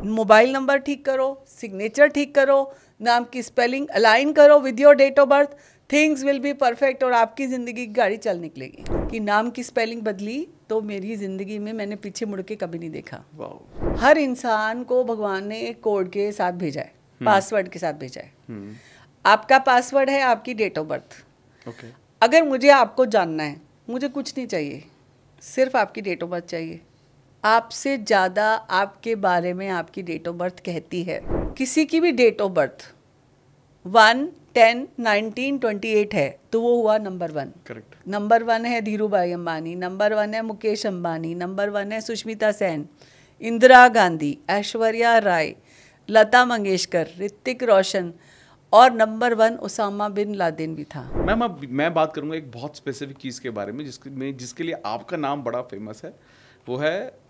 Mobile number ठीक करो, signature ठीक करो, नाम की स्पेलिंग अलाइन करो with your date of birth, things will be perfect और आपकी ज़िंदगी की गाड़ी चल निकलेगी। कि नाम की स्पेलिंग बदली तो मेरी ज़िंदगी में मैंने पीछे मुड़ के कभी नहीं देखा। हर इंसान को भगवान ने एक कोड के साथ भेजा है, पासवर्ड के साथ भेजा है। आपका पासवर्ड है आपकी डेट ऑफ बर्थ। अगर मुझे आपको जानना है, मुझे कुछ नहीं चाहिए, सिर्फ आपकी डेट ऑफ बर्थ चाहिए। आपसे ज़्यादा आपके बारे में आपकी डेट ऑफ बर्थ कहती है। किसी की भी डेट ऑफ बर्थ 1, 10, 19, 28 है तो वो हुआ नंबर 1। करेक्ट। नंबर 1 है धीरूभाई अंबानी, नंबर 1 है मुकेश अंबानी, नंबर 1 है सुष्मिता सेन, इंदिरा गांधी, ऐश्वर्या राय, लता मंगेशकर, ऋतिक रोशन और नंबर 1 उसामा बिन लादेन भी था। मैम अब मैं बात करूंगा एक बहुत स्पेसिफिक चीज़ के बारे में जिसके लिए आपका नाम बड़ा फेमस है, वो है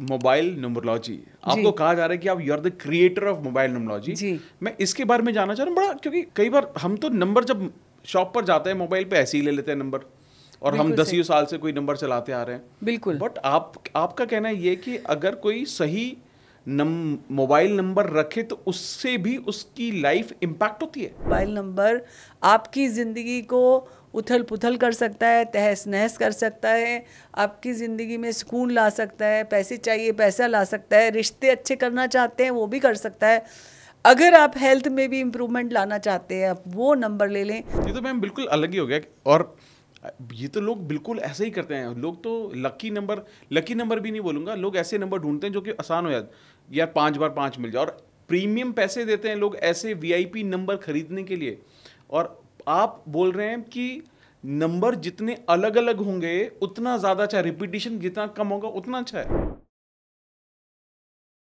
मोबाइल न्यूमरोलॉजी। आपको कहा जा रहा है कि आप you are the creator of mobile numerology. मैं इसके बारे में जानना चाह रहा हूँ बड़ा, क्योंकि कई बार हम तो नंबर जब शॉप पर जाते हैं मोबाइल पे ऐसे ही ले लेते हैं नंबर, और हम 10 साल से कोई नंबर चलाते आ रहे हैं। बिल्कुल। बट आपका कहना है ये कि अगर कोई सही मोबाइल नंबर रखे तो उससे भी उसकी लाइफ इम्पैक्ट होती है। मोबाइल नंबर आपकी ज़िंदगी को उथल पुथल कर सकता है, तहस नहस कर सकता है, आपकी ज़िंदगी में सुकून ला सकता है, पैसे चाहिए पैसा ला सकता है, रिश्ते अच्छे करना चाहते हैं वो भी कर सकता है। अगर आप हेल्थ में भी इम्प्रूवमेंट लाना चाहते हैं, आप वो नंबर ले लें। ये तो मैम बिल्कुल अलग ही हो गया। और ये तो लोग बिल्कुल ऐसे ही करते हैं। लोग तो लकी नंबर भी नहीं बोलूँगा, लोग ऐसे नंबर ढूंढते हैं जो कि आसान हो जाए, यार 5 बार 5 मिल जाए, और प्रीमियम पैसे देते हैं लोग ऐसे VIP नंबर खरीदने के लिए। और आप बोल रहे हैं कि नंबर जितने अलग अलग होंगे उतना ज़्यादा अच्छा, रिपीटिशन जितना कम होगा उतना अच्छा है।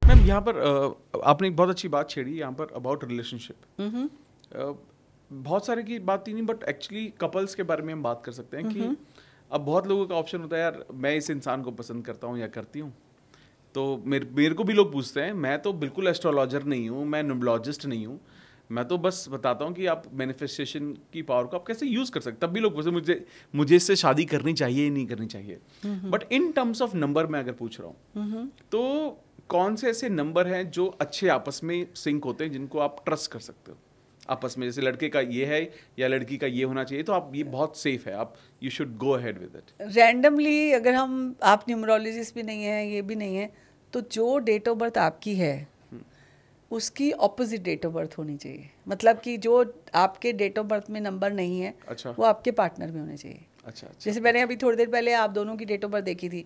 मैम यहाँ पर आपने एक बहुत अच्छी बात छेड़ी यहाँ पर अबाउट रिलेशनशिप। बहुत सारे की बात ही नहीं, बट एक्चुअली कपल्स के बारे में हम बात कर सकते हैं कि अब बहुत लोगों का ऑप्शन होता है, यार मैं इस इंसान को पसंद करता हूँ या करती हूँ, तो मेरे को भी लोग पूछते हैं। मैं तो बिल्कुल एस्ट्रोलॉजर नहीं हूँ, मैं न्यूमरोलॉजिस्ट नहीं हूँ, मैं तो बस बताता हूँ कि आप मैनिफेस्टेशन की पावर को आप कैसे यूज़ कर सकते। तब भी लोग पूछते मुझे इससे शादी करनी चाहिए नहीं करनी चाहिए। But in terms of number मैं अगर पूछ रहा हूँ तो कौन से ऐसे नंबर हैं जो अच्छे आपस में सिंक होते हैं, जिनको आप ट्रस्ट कर सकते हो आपस में? जैसे लड़के का ये है या लड़की का ये होना चाहिए, तो आप ये बहुत सेफ है, आप you should go ahead with it. Randomly अगर आप न्यूमरोलॉजिस्ट भी नहीं है, ये भी नहीं है, तो जो डेट ऑफ बर्थ आपकी है उसकी ऑपोजिट डेट ऑफ बर्थ होनी चाहिए। मतलब कि जो आपके डेट ऑफ बर्थ में नंबर नहीं है, अच्छा, वो आपके पार्टनर में होने चाहिए। अच्छा। जैसे मैंने अभी थोड़ी देर पहले आप दोनों की डेट ऑफ बर्थ देखी थी।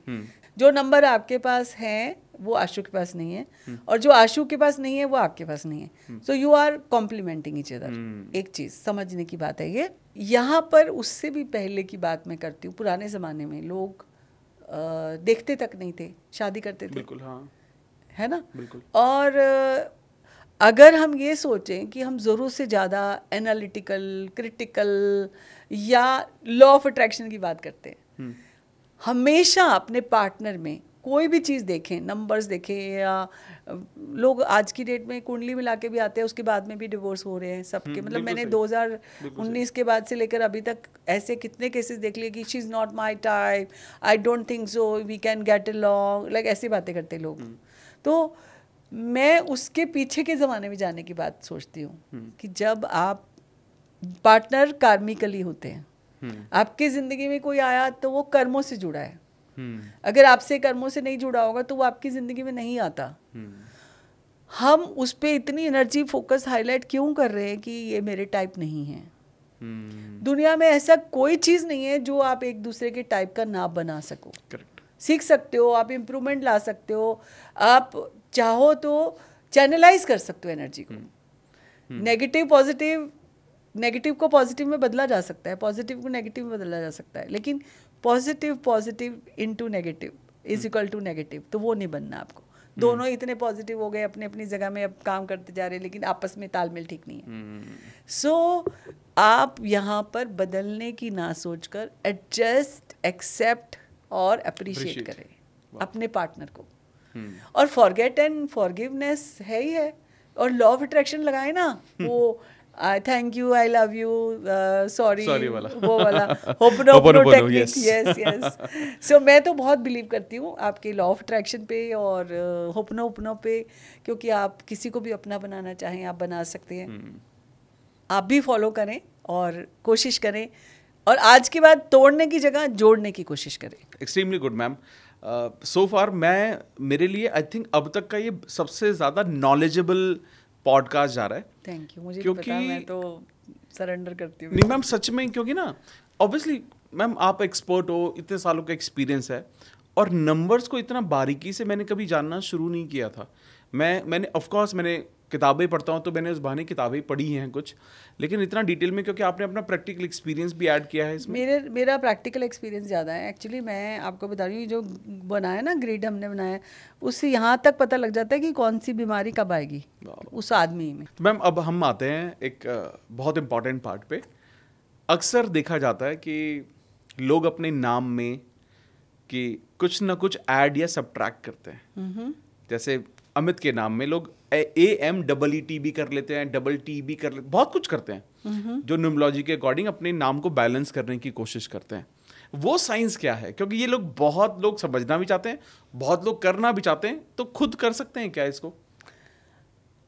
जो नंबर आपके पास है वो आशु के पास नहीं है, और जो आशु के पास नहीं है वो आपके पास नहीं है। So you are complementing each other. एक चीज़ समझने की बात है ये। यहाँ पर उससे भी पहले की बात मैं करती हूँ। पुराने ज़माने में लोग देखते तक नहीं थे, शादी करते थे। बिल्कुल, हाँ, है ना। बिल्कुल। और अगर हम ये सोचें कि हम ज़रूरत से ज़्यादा एनालिटिकल, क्रिटिकल या लॉ ऑफ अट्रैक्शन की बात करते हैं, हमेशा अपने पार्टनर में कोई भी चीज़ देखें, नंबर्स देखें, या लोग आज की डेट में कुंडली मिला के भी आते हैं, उसके बाद में भी डिवोर्स हो रहे हैं सबके। मतलब मैंने 2019 के बाद से लेकर अभी तक ऐसे कितने केसेस देख लिए कि she is not my type, I don't think so, we can get along, like ऐसी बातें करते हैं लोग। तो मैं उसके पीछे के ज़माने में जाने की बात सोचती हूँ कि जब आप पार्टनर कार्मिकली होते हैं, आपकी ज़िंदगी में कोई आया तो वो कर्मों से जुड़ा है। अगर आपसे कर्मों से नहीं जुड़ा होगा तो वो आपकी ज़िंदगी में नहीं आता। हम उस पर इतनी एनर्जी फोकस हाईलाइट क्यों कर रहे हैं कि ये मेरे टाइप नहीं है। दुनिया में ऐसा कोई चीज़ नहीं है जो आप एक दूसरे के टाइप का ना बना सको। सीख सकते हो, आप इम्प्रूवमेंट ला सकते हो, आप चाहो तो चैनलाइज कर सकते हो एनर्जी को। नेगेटिव पॉजिटिव, नेगेटिव को पॉजिटिव में बदला जा सकता है, पॉजिटिव को नेगेटिव में बदला जा सकता है, लेकिन positive into negative is equal to negative, तो वो नहीं बनना आपको। दोनों इतने पॉजिटिव हो गए अपनी अपनी जगह में, अब काम करते जा रहे हैं, लेकिन आपस में तालमेल ठीक नहीं है। सो आप यहाँ पर बदलने की ना सोचकर एडजस्ट, एक्सेप्ट और अप्रिशिएट करें अपने पार्टनर को। और फॉरगेट एंड फॉरगिवनेस है ही है। और लॉ ऑफ अट्रैक्शन लगाए ना, वो thank you, I love you, sorry वाला वो वाला होपनो टेक्निक, यस यस। सो मैं तो बहुत बिलीव करती हूँ आपके लॉ ऑफ अट्रैक्शन पे और होपनो पे, क्योंकि आप किसी को भी अपना बनाना चाहें आप बना सकते हैं। आप भी फॉलो करें और कोशिश करें, और आज के बाद तोड़ने की जगह जोड़ने की कोशिश करें। Extremely good ma'am. So far मेरे लिए आई थिंक अब तक का ये सबसे ज़्यादा नॉलेजेबल पॉडकास्ट जा रहा है। थैंक यू, मुझे क्योंकि पता, मैं तो सरेंडर करती हूँ। नहीं मैम, सच में, क्योंकि ना ऑब्वियसली मैम आप एक्सपर्ट हो, इतने सालों का एक्सपीरियंस है, और नंबर्स को इतना बारीकी से मैंने कभी जानना शुरू नहीं किया था। मैंने ऑफ कोर्स मैंने किताबें पढ़ता हूँ तो मैंने उस बहाने किताबें पढ़ी हैं कुछ, लेकिन इतना डिटेल में क्योंकि आपने अपना प्रैक्टिकल एक्सपीरियंस भी ऐड किया है इसमें। मेरा प्रैक्टिकल एक्सपीरियंस ज़्यादा है एक्चुअली। मैं आपको बता रही हूँ, जो बनाया ना ग्रिड हमने बनाया, उससे यहाँ तक पता लग जाता है कि कौन सी बीमारी कब आएगी उस आदमी में। तो मैम अब हम आते हैं एक बहुत इम्पॉर्टेंट पार्ट पे। अक्सर देखा जाता है कि लोग अपने नाम में कि कुछ ना कुछ ऐड या सब्ट्रैक्ट करते हैं। जैसे अमित के नाम में लोग AMEET भी कर लेते हैं, TT भी कर लेते, बहुत कुछ करते हैं जो न्यूमरोलॉजी के अकॉर्डिंग अपने नाम को बैलेंस करने की कोशिश करते हैं। वो साइंस क्या है? क्योंकि ये लोग बहुत लोग समझना भी चाहते हैं, बहुत लोग करना भी चाहते हैं, तो खुद कर सकते हैं क्या इसको?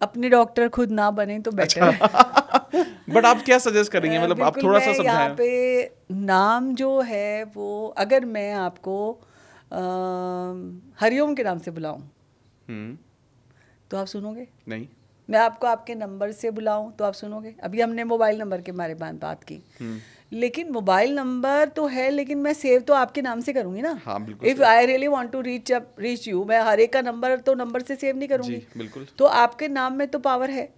अपने डॉक्टर खुद ना बने तो बेटर है। बट आप क्या सजेस्ट करेंगे? मतलब आप थोड़ा सा समझाएं। यहाँ पे नाम जो है वो, अगर मैं आपको हरिओम के नाम से बुलाऊं तो आप सुनोगे? नहीं। मैं आपको आपके नंबर से बुलाऊं तो आप सुनोगे? अभी हमने मोबाइल नंबर के बारे में बात की, लेकिन मोबाइल नंबर तो है, लेकिन मैं सेव तो आपके नाम से करूंगी ना। हाँ, बिल्कुल। If I really want to reach you, मैं हर एक का नंबर तो नंबर से सेव नहीं करूंगी। जी, बिल्कुल। तो आपके नाम में तो पावर है।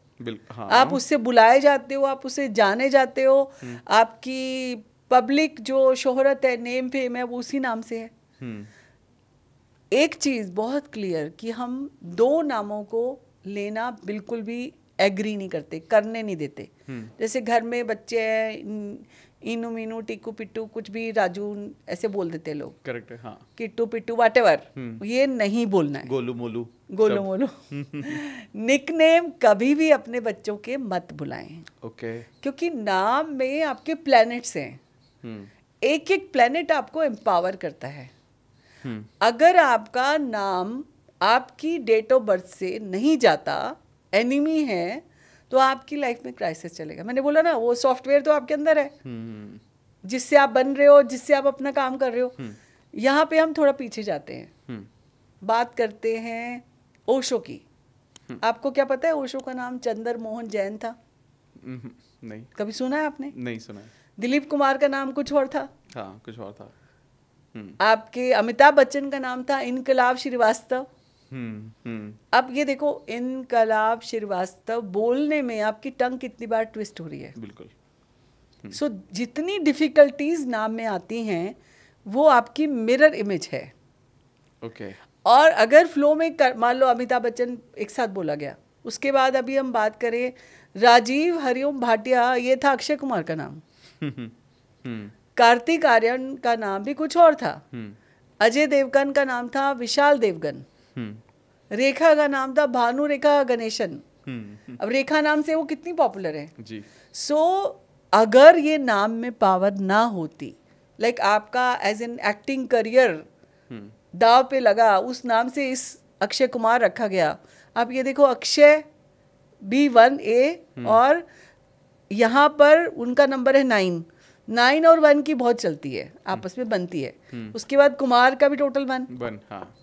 हाँ। आप उससे बुलाए जाते हो, आप उससे जाने जाते हो, आपकी पब्लिक जो शोहरत है, नेम फेम है, वो उसी नाम से है। एक चीज बहुत क्लियर कि हम दो नामों को लेना बिल्कुल भी एग्री नहीं करते, करने नहीं देते। जैसे घर में बच्चे हैं, इनू मीनू टिक्कू पिट्टू, कुछ भी राजू ऐसे बोल देते लोग। करेक्ट है, हाँ। किट्टू पिट्टू व्हाटएवर, ये नहीं बोलना है। गोलू मोलू, गोलू मोलू। निकनेम कभी भी अपने बच्चों के मत बुलाएं। ओके। क्योंकि नाम में आपके प्लैनेट्स हैं। एक एक प्लैनेट आपको एम्पावर करता है। अगर आपका नाम आपकी डेट ऑफ बर्थ से नहीं जाता, एनिमी है, तो आपकी लाइफ में क्राइसिस चलेगा। मैंने बोला ना, वो सॉफ्टवेयर तो आपके अंदर है जिससे आप बन रहे हो, जिससे आप अपना काम कर रहे हो। यहाँ पे हम थोड़ा पीछे जाते हैं, बात करते हैं ओशो की। आपको क्या पता है ओशो का नाम चंद्र मोहन जैन था? नहीं। कभी सुना है आपने? नहीं सुना है। दिलीप कुमार का नाम कुछ और था। हाँ, कुछ और था। आपके अमिताभ बच्चन का नाम था इनकलाब श्रीवास्तव। अब ये देखो, इनकलाब श्रीवास्तव बोलने में आपकी टंग कितनी बार ट्विस्ट हो रही है। बिल्कुल। सो जितनी डिफिकल्टीज नाम में आती हैं वो आपकी मिरर इमेज है। ओके। और अगर फ्लो में मान लो अमिताभ बच्चन एक साथ बोला गया, उसके बाद अभी हम बात करें राजीव हरिओम भाटिया, ये था अक्षय कुमार का नाम। कार्तिक आर्यन का नाम भी कुछ और था। अजय देवगन का नाम था विशाल देवगन। रेखा का नाम था भानु रेखा गणेशन। अब रेखा नाम से वो कितनी पॉपुलर है जी। सो अगर ये नाम में पावर ना होती, लाइक आपका एज एन एक्टिंग करियर दाव पे लगा, उस नाम से इस अक्षय कुमार रखा गया। आप ये देखो, अक्षय B1A और यहाँ पर उनका नंबर है 9 और 1 की बहुत चलती है, आपस में बनती है। उसके बाद कुमार का भी टोटल 1। हाँ।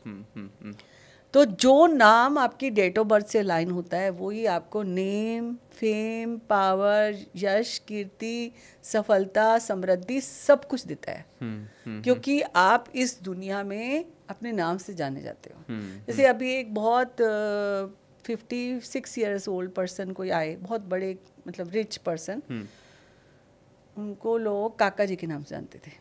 तो जो नाम आपकी डेट ऑफ बर्थ से लाइन होता है वो ही आपको नेम, फेम, पावर, यश, कीर्ति, सफलता, समृद्धि सब कुछ देता है। क्योंकि आप इस दुनिया में अपने नाम से जाने जाते हो। जैसे अभी एक बहुत 56 ईयर्स ओल्ड पर्सन कोई आए, बहुत बड़े मतलब रिच पर्सन, उनको लोग काका जी के नाम से जानते थे।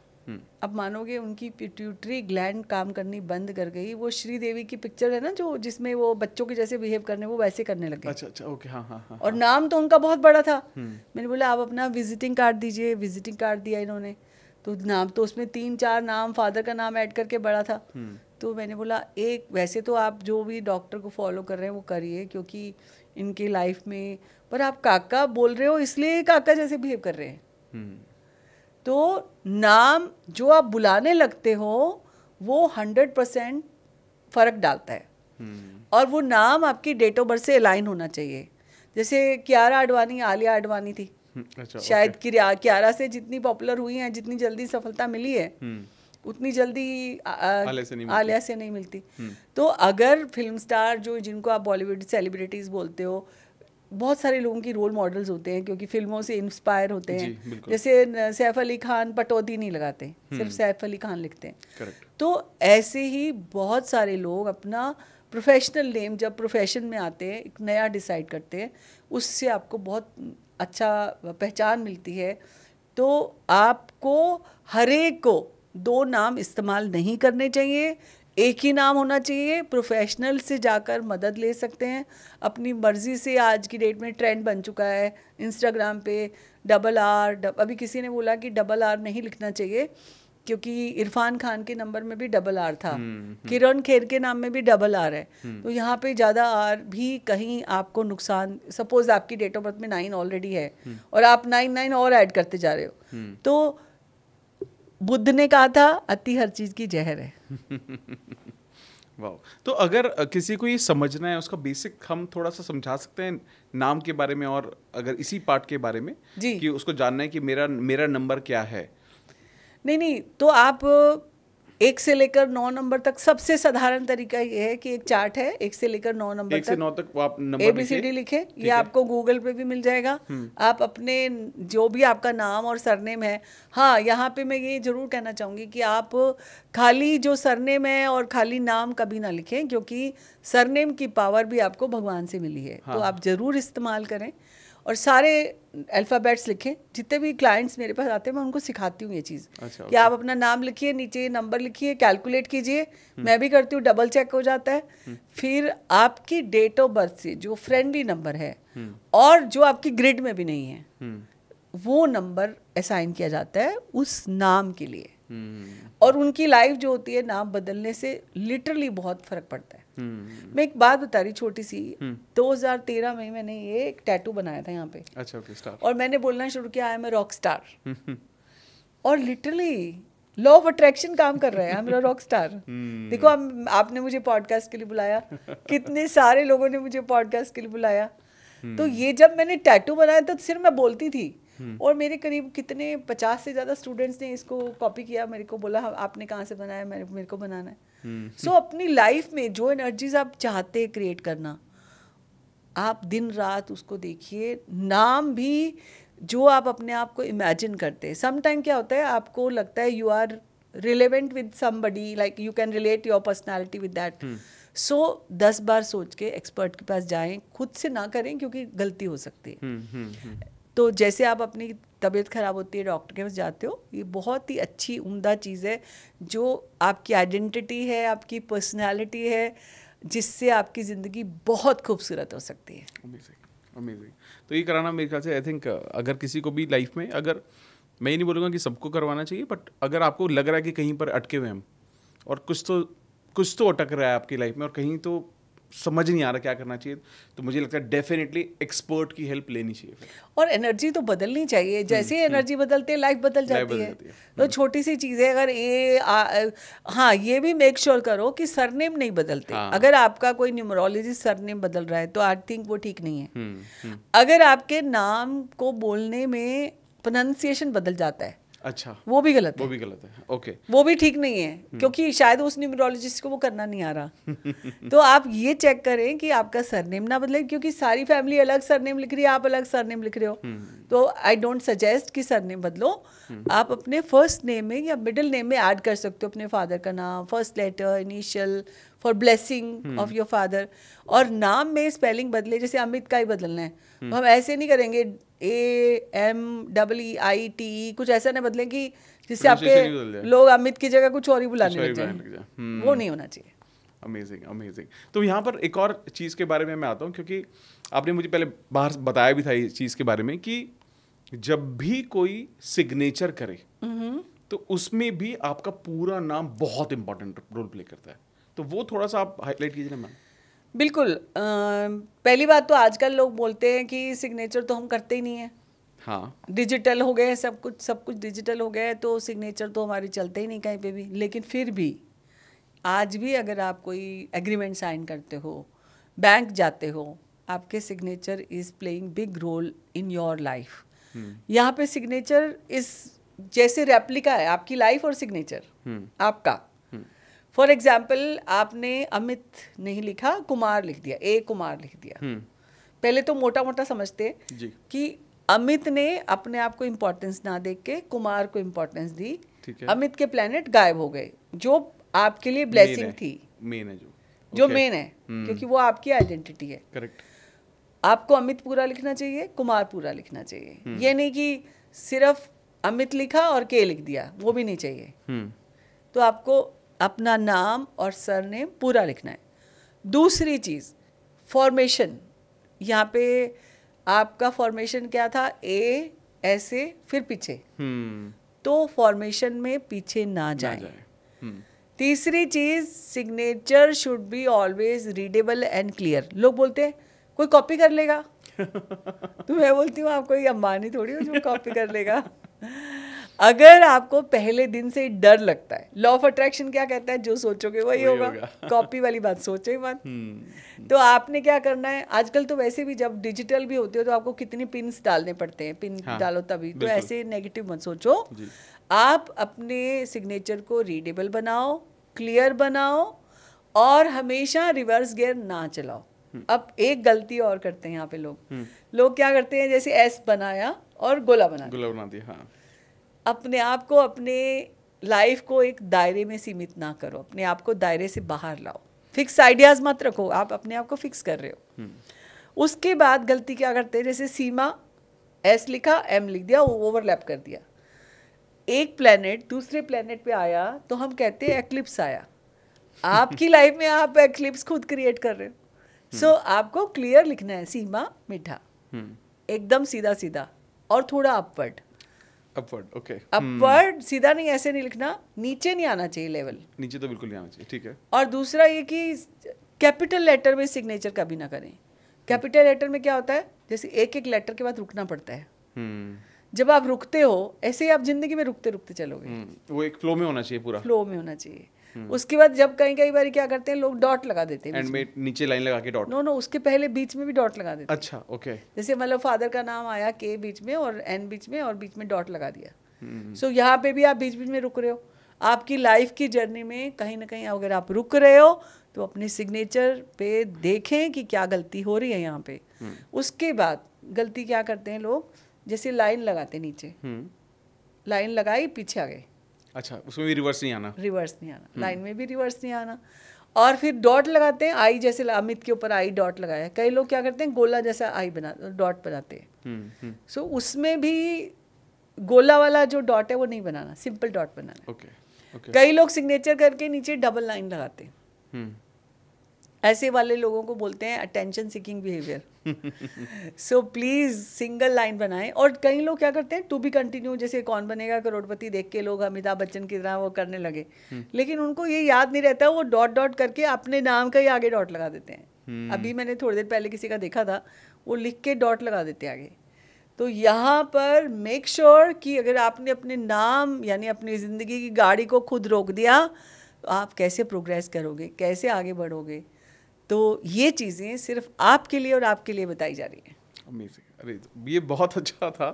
अब मानोगे उनकी पिट्यूटरी ग्लैंड काम करनी बंद कर गई। वो श्रीदेवी की पिक्चर है ना, जो जिसमें वो बच्चों के जैसे बिहेव करने, वो वैसे करने लगे। अच्छा, ओके, हाँ। और नाम तो उनका बहुत बड़ा था। मैंने बोला आप अपना विजिटिंग कार्ड दीजिए। विजिटिंग कार्ड दिया इन्होंने, तो नाम तो उसमें 3-4 नाम, फादर का नाम ऐड करके बड़ा था। तो मैंने बोला एक, वैसे तो आप जो भी डॉक्टर को फॉलो कर रहे हैं वो करिए क्योंकि इनकी लाइफ में, पर आप काका बोल रहे हो इसलिए काका जैसे बिहेव कर रहे हैं। तो नाम जो आप बुलाने लगते हो वो 100% फ़र्क डालता है। और वो नाम आपकी डेट ऑफ बर्थ से अलाइन होना चाहिए। जैसे कियारा आडवाणी आलिया आडवाणी थी। अच्छा, शायद कियारा से जितनी पॉपुलर हुई हैं, जितनी जल्दी सफलता मिली है, उतनी जल्दी आलिया से नहीं मिलती। तो अगर फिल्म स्टार जो जिनको आप बॉलीवुड सेलिब्रिटीज़ बोलते हो, बहुत सारे लोगों की रोल मॉडल्स होते हैं क्योंकि फिल्मों से इंस्पायर होते हैं। जैसे सैफ अली खान पटौदी नहीं लगाते, सिर्फ सैफ अली खान लिखते हैं। तो ऐसे ही बहुत सारे लोग अपना प्रोफेशनल नेम जब प्रोफेशन में आते हैं, एक नया डिसाइड करते हैं, उससे आपको बहुत अच्छा पहचान मिलती है। तो आपको हर एक को 2 नाम इस्तेमाल नहीं करने चाहिए, एक ही नाम होना चाहिए। प्रोफेशनल से जाकर मदद ले सकते हैं अपनी मर्ज़ी से। आज की डेट में ट्रेंड बन चुका है इंस्टाग्राम पे RR, अभी किसी ने बोला कि RR नहीं लिखना चाहिए क्योंकि इरफान खान के नंबर में भी RR था, किरण खेर के नाम में भी RR है। तो यहाँ पे ज़्यादा R भी कहीं आपको नुकसान, सपोज आपकी डेट ऑफ बर्थ में 9 ऑलरेडी है और आप 9 और ऐड करते जा रहे हो, तो बुद्ध ने कहा था अति हर चीज की जहर है। वाह। तो अगर किसी को ये समझना है, उसका बेसिक हम थोड़ा सा समझा सकते हैं नाम के बारे में, और अगर इसी पार्ट के बारे में जी, कि उसको जानना है कि मेरा नंबर क्या है। नहीं, तो आप 1 से लेकर 9 नंबर तक सबसे साधारण तरीका ये है कि एक चार्ट है 1 से लेकर 9 नंबर 1 से 9 तक आप नंबर ABCD लिखे। ये आपको गूगल पे भी मिल जाएगा। आप अपने जो भी आपका नाम और सरनेम है, हाँ यहाँ पे मैं ये जरूर कहना चाहूँगी कि आप खाली जो सरनेम है और खाली नाम कभी ना लिखें, क्योंकि सरनेम की पावर भी आपको भगवान से मिली है। हाँ। तो आप ज़रूर इस्तेमाल करें और सारे अल्फ़ाबेट्स लिखें। जितने भी क्लाइंट्स मेरे पास आते हैं मैं उनको सिखाती हूँ ये चीज़। अच्छा, कि आप अपना नाम लिखिए, नीचे नंबर लिखिए, कैलकुलेट कीजिए। मैं भी करती हूँ, डबल चेक हो जाता है। फिर आपकी डेट ऑफ बर्थ से जो फ्रेंडली नंबर है और जो आपकी ग्रिड में भी नहीं है, वो नंबर असाइन किया जाता है उस नाम के लिए। और उनकी लाइफ जो होती है, नाम बदलने से लिटरली बहुत फर्क पड़ता है। मैं एक बात बता रही छोटी सी, 2013 में मैंने ये एक टैटू बनाया था यहाँ पे। अच्छा, ओके, स्टार। और मैंने बोलना शुरू किया I am a rock star. और लिटरली लॉ ऑफ अट्रैक्शन काम कर रहा है, I am a rock star. देखो आपने मुझे पॉडकास्ट के लिए बुलाया, कितने सारे लोगों ने मुझे पॉडकास्ट के लिए बुलाया। तो ये जब मैंने टैटू बनाया तो सिर्फ मैं बोलती थी, और मेरे करीब कितने 50 से ज़्यादा स्टूडेंट्स ने इसको कॉपी किया, मेरे को बोला आपने कहाँ से बनाया, मेरे को बनाना है। सो अपनी लाइफ में जो एनर्जीज आप चाहते हैं क्रिएट करना, आप दिन रात उसको देखिए। नाम भी जो आप अपने आप को इमेजिन करते हैं, सम टाइम क्या होता है आपको लगता है you are relevant with somebody, like you can relate your personality with that. So 10 बार सोच के एक्सपर्ट के पास जाएं, खुद से ना करें क्योंकि गलती हो सकती है। तो जैसे आप अपनी तबीयत ख़राब होती है डॉक्टर के पास जाते हो, ये बहुत ही अच्छी उम्दा चीज़ है जो आपकी आइडेंटिटी है, आपकी पर्सनालिटी है, जिससे आपकी ज़िंदगी बहुत खूबसूरत हो सकती है। अमेजिंग। तो ये कराना मेरे ख्याल से, आई थिंक अगर किसी को भी लाइफ में, अगर मैं ये नहीं बोलूँगा कि सबको करवाना चाहिए, बट अगर आपको लग रहा है कि कहीं पर अटके हुए हम और कुछ तो अटक रहा है आपकी लाइफ में और कहीं तो समझ नहीं आ रहा क्या करना चाहिए, तो मुझे लगता है डेफिनेटली एक्सपर्ट की हेल्प लेनी चाहिए। और एनर्जी तो बदलनी चाहिए, जैसे ही एनर्जी बदलते हैं लाइफ बदल जाती है। तो छोटी सी चीज़ है, अगर हाँ ये भी मेक श्योर करो कि सरनेम नहीं बदलते। अगर आपका कोई न्यूमरोलॉजिस्ट सरनेम बदल रहा है तो आई थिंक वो ठीक नहीं है। अगर आपके नाम को बोलने में प्रोनाउंसिएशन बदल जाता है, अच्छा, वो भी गलत है। ओके, वो भी ठीक नहीं है, क्योंकि शायद उस न्यूमरोलॉजिस्ट को वो करना नहीं आ रहा। तो आप ये चेक करें कि आपका सरनेम ना बदले, क्योंकि सारी फैमिली अलग सरनेम लिख रही है, आप अलग सरनेम लिख रहे हो। तो आई डोंट सजेस्ट कि सरनेम बदलो। आप अपने फर्स्ट नेम में या मिडिल नेम में ऐड कर सकते हो अपने फादर का नाम, first letter, initial, for blessing of your father. और नाम में स्पेलिंग बदले, जैसे अमित का ही बदलना है तो हम ऐसे नहीं करेंगे AMEEIT, कुछ ऐसा नहीं बदलें कि जिससे आपके लोग अमित की जगह कुछ और ही बुलाने लग जाए। वो नहीं होना चाहिए। अमेजिंग। तो यहाँ पर एक और चीज़ के बारे में मैं आता हूँ, क्योंकि आपने मुझे पहले बाहर बताया भी था इस चीज़ के बारे में कि जब भी कोई सिग्नेचर करे तो उसमें भी आपका पूरा नाम बहुत इंपॉर्टेंट रोल प्ले करता है। तो वो थोड़ा सा आप हाईलाइट कीजिए ना मैम। बिल्कुल। पहली बात तो आजकल लोग बोलते हैं कि सिग्नेचर तो हम करते ही नहीं है। हाँ, डिजिटल हो गए, सब कुछ डिजिटल हो गया है, तो सिग्नेचर तो हमारे चलते ही नहीं कहीं पे भी। लेकिन फिर भी आज भी अगर आप कोई एग्रीमेंट साइन करते हो, बैंक जाते हो, आपके signature is playing big role in your life. यहाँ पे सिग्नेचर इस जैसे रेप्लिका है आपकी लाइफ और सिग्नेचर आपका। फॉर एग्जाम्पल आपने अमित नहीं लिखा, कुमार लिख दिया, ए कुमार लिख दिया। पहले तो मोटा मोटा समझते जी। कि अमित ने अपने आप को इम्पोर्टेंस ना देख के कुमार को इम्पोर्टेंस दी, अमित के प्लैनेट गायब हो गए, जो आपके लिए ब्लेसिंग थी, मेन है जो मेन है, क्योंकि वो आपकी आइडेंटिटी है। करेक्ट। आपको अमित पूरा लिखना चाहिए, कुमार पूरा लिखना चाहिए। ये नहीं कि सिर्फ अमित लिखा और के लिख दिया, वो भी नहीं चाहिए। तो आपको अपना नाम और सरनेम पूरा लिखना है। दूसरी चीज़, फॉर्मेशन। यहाँ पे आपका फॉर्मेशन क्या था, ए ऐसे फिर पीछे, तो फॉर्मेशन में पीछे ना जाए। तीसरी चीज़, signature should be always readable and clear. लोग बोलते हैं कोई कॉपी कर लेगा तो मैं बोलती हूँ आप कोई अंबानी थोड़ी हो जो कॉपी कर लेगा। अगर आपको पहले दिन से डर लगता है, लॉ ऑफ अट्रैक्शन क्या कहता है, जो सोचोगे वही होगा। कॉपी वाली बात सोचो ही मत। तो आपने क्या करना है, आजकल तो वैसे भी जब डिजिटल भी होते हो तो आपको कितनी पिन्स डालने पड़ते हैं, पिन डालो तभी, तो ऐसे नेगेटिव मत सोचो। आप अपने सिग्नेचर को रीडेबल बनाओ, क्लियर बनाओ, और हमेशा रिवर्स गियर ना चलाओ। अब एक गलती और करते हैं यहाँ पे लोग क्या करते हैं, जैसे एस बनाया और गोला बना दिया। हाँ। अपने आप को, अपने लाइफ को एक दायरे में सीमित ना करो, अपने आप को दायरे से बाहर लाओ। फिक्स आइडियाज मत रखो, आप अपने आप को फिक्स कर रहे हो। उसके बाद गलती क्या करते हैं, जैसे सीमा, एस लिखा, एम लिख दिया, ओवरलैप कर दिया। एक प्लेनेट दूसरे प्लेनेट पे आया तो हम कहते हैं एक्लिप्स आया। आपकी लाइफ में आप एक्लिप्स खुद क्रिएट कर रहे हो। सो आपको क्लियर लिखना है, सीमा मीठा, एकदम सीधा सीधा, और थोड़ा अपवर्ड। ओके। अपवर्ड, सीधा नहीं, ऐसे नहीं लिखना, नीचे नहीं आना चाहिए, लेवल नीचे तो बिल्कुल नहीं आना चाहिए। ठीक है। और दूसरा ये कि कैपिटल लेटर में सिग्नेचर कभी ना करें। कैपिटल लेटर में क्या होता है, जैसे एक एक लेटर के बाद रुकना पड़ता है। जब आप रुकते हो, ऐसे ही आप जिंदगी में रुकते रुकते चलोगे। वो एक फ्लो में होना चाहिए, पूरा फ्लो में होना चाहिए। उसके बाद जब कई बार क्या करते हैं लोग, डॉट लगा देते हैं एंड में, नीचे लाइन लगा के डॉट। नो, उसके पहले बीच में भी डॉट लगा देते हैं। अच्छा, ओके। जैसे मतलब फादर का नाम आया के बीच में और एन बीच में और बीच में डॉट लगा दिया। सो यहाँ पे भी आप बीच बीच में रुक रहे हो। आपकी लाइफ की जर्नी में कहीं ना कहीं अगर आप रुक रहे हो तो अपने सिग्नेचर पे देखें कि क्या गलती हो रही है यहाँ पे। उसके बाद गलती क्या करते हैं लोग, जैसे लाइन लगाते नीचे, लाइन लगाई, पीछे आ गए। अच्छा, उसमें भी रिवर्स नहीं आना। लाइन में भी रिवर्स नहीं आना। और फिर डॉट लगाते हैं, आई जैसे अमित के ऊपर आई डॉट लगाया। कई लोग क्या करते हैं, गोला जैसा आई बना डॉट बनाते हैं। सो उसमें भी गोला वाला जो डॉट है वो नहीं बनाना, सिंपल डॉट बनाना। ओके। कई लोग सिग्नेचर करके नीचे डबल लाइन लगाते हैं। ऐसे वाले लोगों को बोलते हैं attention seeking behaviour. So please single line बनाएं। और कई लोग क्या करते हैं, टू बी कंटिन्यू, जैसे कौन बनेगा करोड़पति देख के लोग अमिताभ बच्चन की तरह वो करने लगे। लेकिन उनको ये याद नहीं रहता, वो डॉट डॉट करके अपने नाम का ही आगे डॉट लगा देते हैं। अभी मैंने थोड़ी देर पहले किसी का देखा था, वो लिख के डॉट लगा देते आगे। तो यहाँ पर मेक श्योर कि अगर आपने अपने नाम यानी अपनी ज़िंदगी की गाड़ी को खुद रोक दिया तो आप कैसे प्रोग्रेस करोगे, कैसे आगे बढ़ोगे। तो ये चीज़ें सिर्फ आपके लिए और आपके लिए बताई जा रही हैं। अमेजिंग। अरे ये बहुत अच्छा था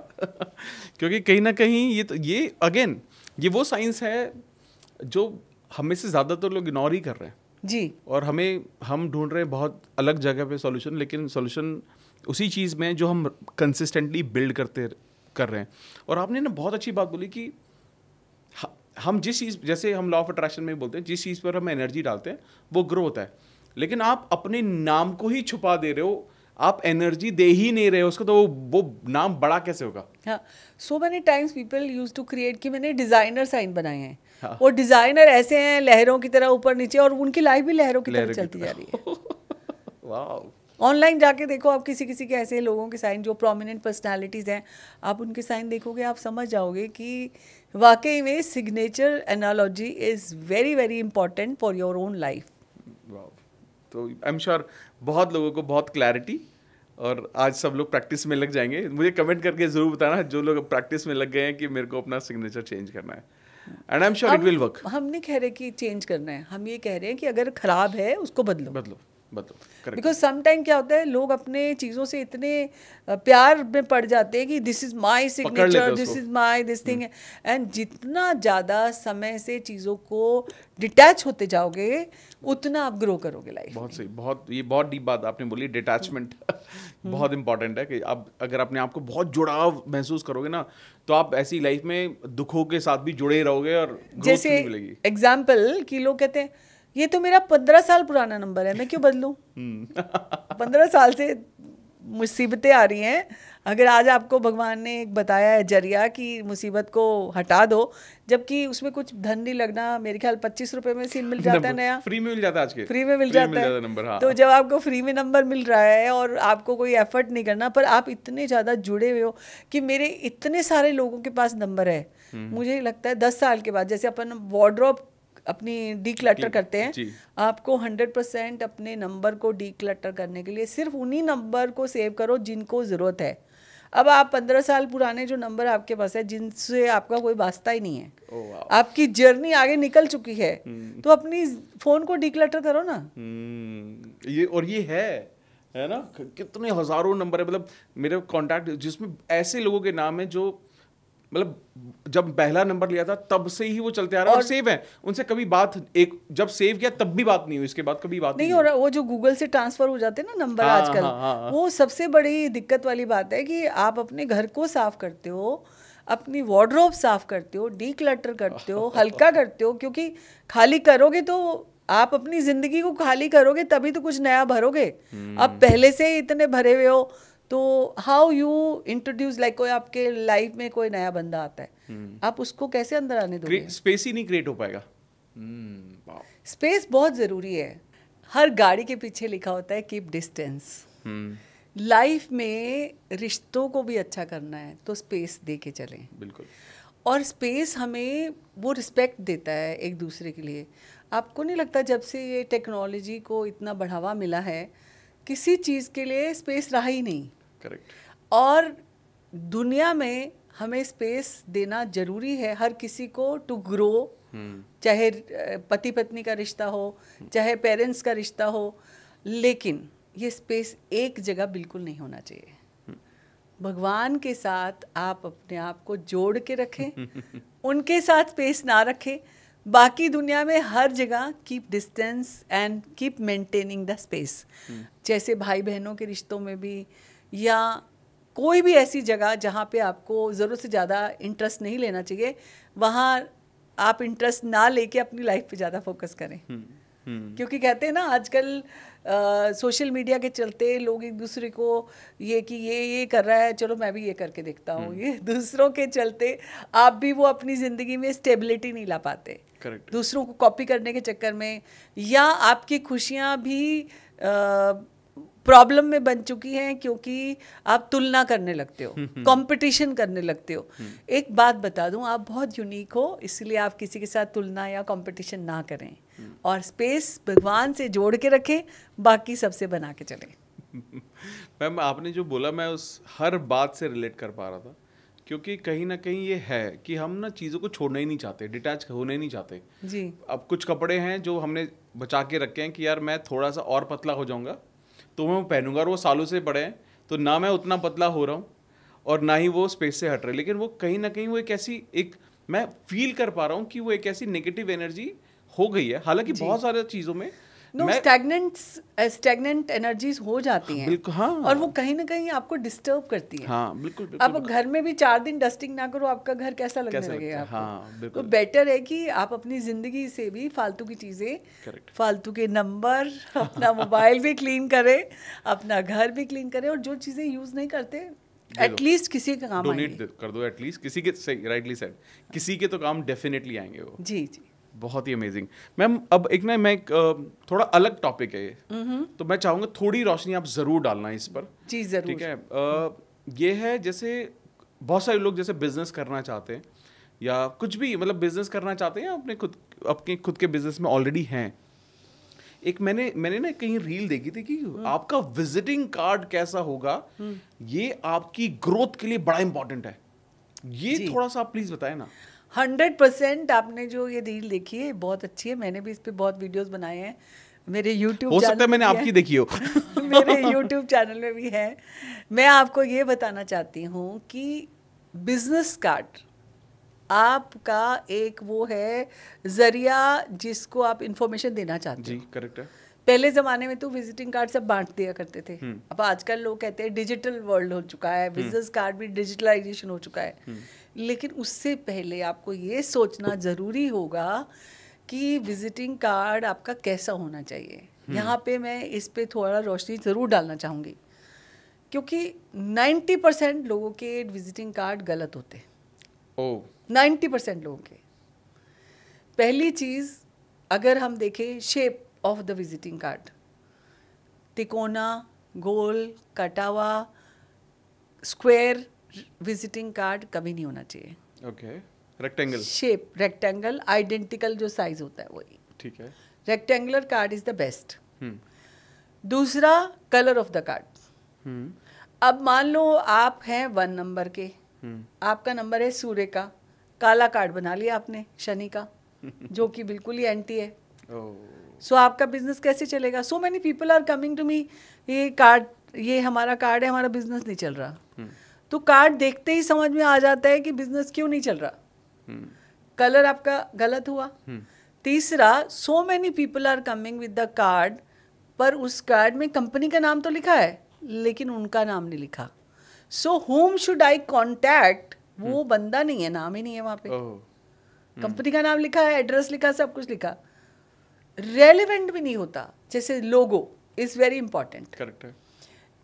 क्योंकि कहीं ना कहीं ये अगेन ये वो साइंस है जो हमें से ज़्यादातर लोग इग्नोर ही कर रहे हैं जी। और हम ढूंढ रहे हैं बहुत अलग जगह पे सॉल्यूशन, लेकिन सॉल्यूशन उसी चीज़ में जो हम कंसिस्टेंटली बिल्ड कर रहे हैं। और आपने ना बहुत अच्छी बात बोली कि हम जिस चीज़, जैसे हम लॉ ऑफ अट्रैक्शन में बोलते हैं, जिस चीज़ पर हम एनर्जी डालते हैं वो ग्रो होता है। लेकिन आप अपने नाम को ही छुपा दे रहे हो, आप एनर्जी दे ही नहीं रहे हो उसको, तो वो नाम बड़ा कैसे होगा। हाँ, so many times people use to create कि मैंने डिजाइनर साइन बनाए हैं। हाँ। वो डिजाइनर ऐसे हैं लहरों की तरह ऊपर नीचे, और उनकी लाइफ भी लहरों की तरह चलती जा रही है। वाह। ऑनलाइन जाके देखो आप किसी के ऐसे लोगों के साइन जो प्रोमिनेंट पर्सनालिटीज़ हैं, आप उनके साइन देखोगे, आप समझ जाओगे कि वाकई में signature analogy is very very important for your own life. तो आई एम श्योर बहुत लोगों को बहुत क्लैरिटी, और आज सब लोग प्रैक्टिस में लग जाएंगे। मुझे कमेंट करके जरूर बताना जो लोग प्रैक्टिस में लग गए हैं कि मेरे को अपना सिग्नेचर चेंज करना है, and I am sure it will work. हम नहीं कह रहे कि चेंज करना है, हम ये कह रहे हैं कि अगर खराब है उसको बदलो। बिकॉज समटाइम क्या होता है, लोग अपने चीज़ों से इतने प्यार में पड़ जाते हैं कि this is my signature, this is my this thing, and जितना ज़्यादा समय से चीज़ों को डिटैच होते जाओगे उतना आप ग्रो करोगे लाइफ। बहुत सही, बहुत ये बहुत डीप बात आपने बोली, डिटैचमेंट बहुत इंपॉर्टेंट है कि आप अगर अपने आप को बहुत जुड़ाव महसूस करोगे ना, तो आप ऐसी लाइफ में दुखों के साथ भी जुड़े रहोगे और ग्रोथ नहीं मिलेगी। एग्जाम्पल कि लोग कहते हैं ये तो मेरा 15 साल पुराना नंबर है, मैं क्यों बदलूं? 15 साल से मुसीबतें आ रही हैं, अगर आज आपको भगवान ने एक बताया है जरिया कि मुसीबत को हटा दो, जबकि उसमें कुछ धन नहीं लगना, मेरे ख्याल 25 रुपए में सिम मिल जाता है नया, फ्री में मिल जाता है, आज के फ्री में मिल जाता है नंबर। हाँ। तो जब आपको फ्री में नंबर मिल रहा है और आपको कोई एफर्ट नहीं करना, पर आप इतने ज़्यादा जुड़े हुए हो कि मेरे इतने सारे लोगों के पास नंबर है, मुझे लगता है 10 साल के बाद जैसे अपन वार्डरोब अपनी डीक्लटर करते हैं, आपको 100% अपने नंबर को डीक्लटर करने के लिए सिर्फ उन्हीं नंबर को सेव करो जिनको ज़रूरत है। अब आप 15 साल पुराने जो नंबर आपके पास है जिनसे आपका कोई वास्ता ही नहीं है, आपकी जर्नी आगे निकल चुकी है, तो अपनी फ़ोन को डीक्लटर करो ना। ये है ना, कितने हज़ारों नंबर है, मतलब मेरे कॉन्टैक्ट जिसमें ऐसे लोगों के नाम है जो मतलब जब पहला नंबर लिया था तब से ही वो चलते आ रहा है और सेव है, उनसे कभी बात एक जब सेव किया तब भी बात नहीं हुई, इसके बाद कभी बात नहीं हो रहा। वो जो गूगल से ट्रांसफर हो जाते हैं ना नंबर आजकल, वो सबसे बड़ी दिक्कत वाली बात है कि आप अपने घर को साफ करते हो, अपनी वार्डरोब साफ करते हो, डीक्लटर करते हो, हल्का करते हो, क्योंकि खाली करोगे तो आप अपनी जिंदगी को खाली करोगे तभी तो कुछ नया भरोगे। अब पहले से ही इतने भरे हुए हो तो हाउ यू इंट्रोड्यूस, लाइक कोई आपके लाइफ में कोई नया बंदा आता है, आप उसको कैसे अंदर आने दोगे? स्पेस ही नहीं क्रिएट हो पाएगा। स्पेस बहुत ज़रूरी है। हर गाड़ी के पीछे लिखा होता है कीप डिस्टेंस। लाइफ में रिश्तों को भी अच्छा करना है तो स्पेस दे के चलें। बिल्कुल। और स्पेस हमें वो रिस्पेक्ट देता है एक दूसरे के लिए। आपको नहीं लगता जब से ये टेक्नोलॉजी को इतना बढ़ावा मिला है, किसी चीज़ के लिए स्पेस रहा ही नहीं। करेक्ट। और दुनिया में हमें स्पेस देना जरूरी है हर किसी को टू ग्रो, चाहे पति पत्नी का रिश्ता हो, चाहे पेरेंट्स का रिश्ता हो, लेकिन ये स्पेस एक जगह बिल्कुल नहीं होना चाहिए। भगवान के साथ आप अपने आप को जोड़ के रखें, उनके साथ स्पेस ना रखें। बाकी दुनिया में हर जगह keep distance and keep maintaining the space. जैसे भाई बहनों के रिश्तों में भी, या कोई भी ऐसी जगह जहाँ पे आपको ज़रूरत से ज़्यादा इंटरेस्ट नहीं लेना चाहिए, वहाँ आप इंटरेस्ट ना लेके अपनी लाइफ पे ज़्यादा फोकस करें। क्योंकि कहते हैं ना आजकल सोशल मीडिया के चलते लोग एक दूसरे को ये कि ये कर रहा है, चलो मैं भी ये करके देखता हूँ, ये दूसरों के चलते आप भी वो अपनी ज़िंदगी में स्टेबिलिटी नहीं ला पाते। Correct. दूसरों को कॉपी करने के चक्कर में, या आपकी खुशियाँ भी प्रॉब्लम में बन चुकी हैं क्योंकि आप तुलना करने लगते हो, कंपटीशन करने लगते हो। एक बात बता दूं, आप बहुत यूनिक हो, इसलिए आप किसी के साथ तुलना या कंपटीशन ना करें, और स्पेस भगवान से जोड़ के रखें, बाकी सबसे बना के चलें। मैम आपने जो बोला मैं उस हर बात से रिलेट कर पा रहा था, क्योंकि कहीं ना कहीं ये है कि हम ना चीज़ों को छोड़ना ही नहीं चाहते, डिटैच होना ही नहीं चाहते जी। अब कुछ कपड़े हैं जो हमने बचा के रखे हैं कि यार मैं थोड़ा सा और पतला हो जाऊंगा तो मैं वो पहनूंगा, और वो सालों से पड़े हैं, तो ना मैं उतना पतला हो रहा हूँ और ना ही वो स्पेस से हट रहे, लेकिन वो कहीं ना कहीं वो एक ऐसी मैं फील कर पा रहा हूँ कि वो एक ऐसी नेगेटिव एनर्जी हो गई है। हालांकि बहुत सारे चीज़ों में स्टैग्नेंट एनर्जीज हो जाती हैं। बिल्कुल, हाँ। और वो कहीं ना कहीं आपको डिस्टर्ब करती है। हाँ, बिल्कुल, बिल्कुल। आप घर में भी 4 दिन डस्टिंग ना करो, आपका घर कैसा लगने लगेगा आपको? हाँ, बिल्कुल। तो बेटर है कि आप अपनी जिंदगी से भी फालतू की चीजें, फालतू के नंबर, अपना मोबाइल भी क्लीन करें, अपना घर भी क्लीन करें, और जो चीजें यूज नहीं करते एटलीस्ट किसी का काम डोनेट कर दो, एटलीस्ट किसी के, सही राइटली सेड, किसी के तो काम डेफिनेटली आएंगे वो। जी जी, बहुत ही अमेजिंग। मैम अब एक ना मैं थोड़ा अलग टॉपिक है ये, तो मैं चाहूँगा थोड़ी रोशनी आप ज़रूर डालना इस पर। जी ज़रूर। ठीक है। ये है जैसे बहुत सारे लोग जैसे बिजनेस करना चाहते हैं या कुछ भी मतलब बिजनेस करना चाहते हैं, अपने खुद के बिजनेस में ऑलरेडी हैं। एक मैंने ना कहीं रील देखी थी कि आपका विजिटिंग कार्ड कैसा होगा, ये आपकी ग्रोथ के लिए बड़ा इंपॉर्टेंट है। ये थोड़ा सा आप प्लीज बताएं ना। 100% आपने जो ये रील देखी है बहुत अच्छी है, मैंने भी इस पे बहुत वीडियोस बनाए हैं, मेरे YouTube हो सकता है मैंने आपकी देखी हो। मेरे YouTube चैनल में भी है। मैं आपको ये बताना चाहती हूँ कि बिजनेस कार्ड आपका एक वो है जरिया जिसको आप इंफॉर्मेशन देना चाहते हो। जी करेक्ट है। पहले ज़माने में तो विजिटिंग कार्ड सब बांट दिया करते थे, अब आजकल लोग कहते हैं डिजिटल वर्ल्ड हो चुका है, बिजनेस कार्ड भी डिजिटलाइजेशन हो चुका है। लेकिन उससे पहले आपको ये सोचना ज़रूरी होगा कि विजिटिंग कार्ड आपका कैसा होना चाहिए। यहाँ पे मैं इस पे थोड़ा रोशनी ज़रूर डालना चाहूँगी, क्योंकि 90% लोगों के विजिटिंग कार्ड गलत होते हैं। 90% लोगों के। पहली चीज़, अगर हम देखें shape of the visiting card, तिकोना, गोल, कटा हुआ, स्क्वायर विजिटिंग कार्ड कभी नहीं होना चाहिए। Okay. Rectangle shape, rectangle, identical जो साइज होता है वही। ठीक है। Rectangular card is the best. दूसरा, कलर ऑफ द कार्ड। अब मान लो आप हैं 1 नंबर के, आपका नंबर है सूर्य का, काला कार्ड बना लिया आपने शनि का, जो कि बिल्कुल ही एंटी है। सो आपका बिजनेस कैसे चलेगा? So many people are coming to me, ये कार्ड, ये हमारा कार्ड है, हमारा बिजनेस नहीं चल रहा। तो कार्ड देखते ही समझ में आ जाता है कि बिजनेस क्यों नहीं चल रहा। कलर आपका गलत हुआ। तीसरा, so many people are coming with the card, पर उस कार्ड में कंपनी का नाम तो लिखा है लेकिन उनका नाम नहीं लिखा। So home should eye contact, वो बंदा नहीं है, नाम ही नहीं है वहाँ पे। कंपनी का नाम लिखा है, एड्रेस लिखा, सब कुछ लिखा, रेलेवेंट भी नहीं होता। जैसे लोगो इज वेरी इंपॉर्टेंट। करेक्ट है।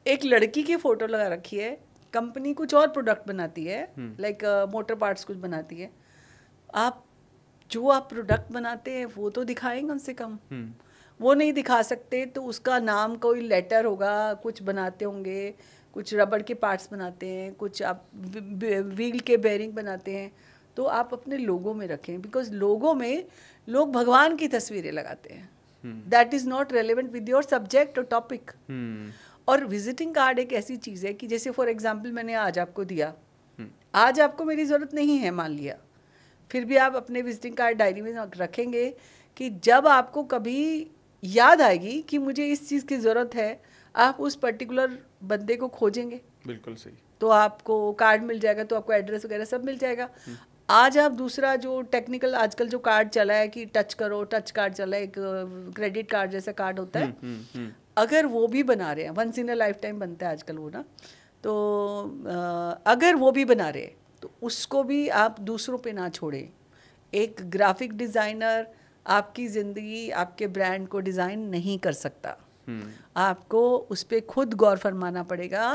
एक लड़की की फोटो लगा रखी है, कंपनी कुछ और प्रोडक्ट बनाती है, लाइक मोटर पार्ट्स कुछ बनाती है, आप जो आप प्रोडक्ट बनाते हैं वो तो दिखाएं कम से कम। वो नहीं दिखा सकते तो उसका नाम कोई लेटर होगा, कुछ बनाते होंगे, कुछ रबड़ के पार्ट्स बनाते हैं, कुछ आप व्हील के बेयरिंग बनाते हैं, तो आप अपने लोगों में रखें, बिकॉज लोगों में लोग भगवान की तस्वीरें लगाते हैं। That is not relevant with your subject और टॉपिक। और विजिटिंग कार्ड एक ऐसी चीज़ है कि जैसे फॉर एग्जांपल मैंने आज आपको दिया, आज आपको मेरी ज़रूरत नहीं है मान लिया, फिर भी आप अपने विजिटिंग कार्ड डायरी में रखेंगे कि जब आपको कभी याद आएगी कि मुझे इस चीज़ की ज़रूरत है, आप उस पर्टिकुलर बंदे को खोजेंगे। बिल्कुल सही। तो आपको कार्ड मिल जाएगा, तो आपको एड्रेस वगैरह सब मिल जाएगा। आज आप दूसरा जो टेक्निकल आजकल जो कार्ड चला है कि टच करो, टच कार्ड चला है, एक क्रेडिट कार्ड जैसा कार्ड होता है, अगर वो भी बना रहे हैं, once in a lifetime बनता है आजकल वो ना, तो अगर वो भी बना रहे हैं तो उसको भी आप दूसरों पे ना छोड़ें। एक ग्राफिक डिज़ाइनर आपकी ज़िंदगी, आपके ब्रांड को डिज़ाइन नहीं कर सकता। आपको उस पर खुद गौर फरमाना पड़ेगा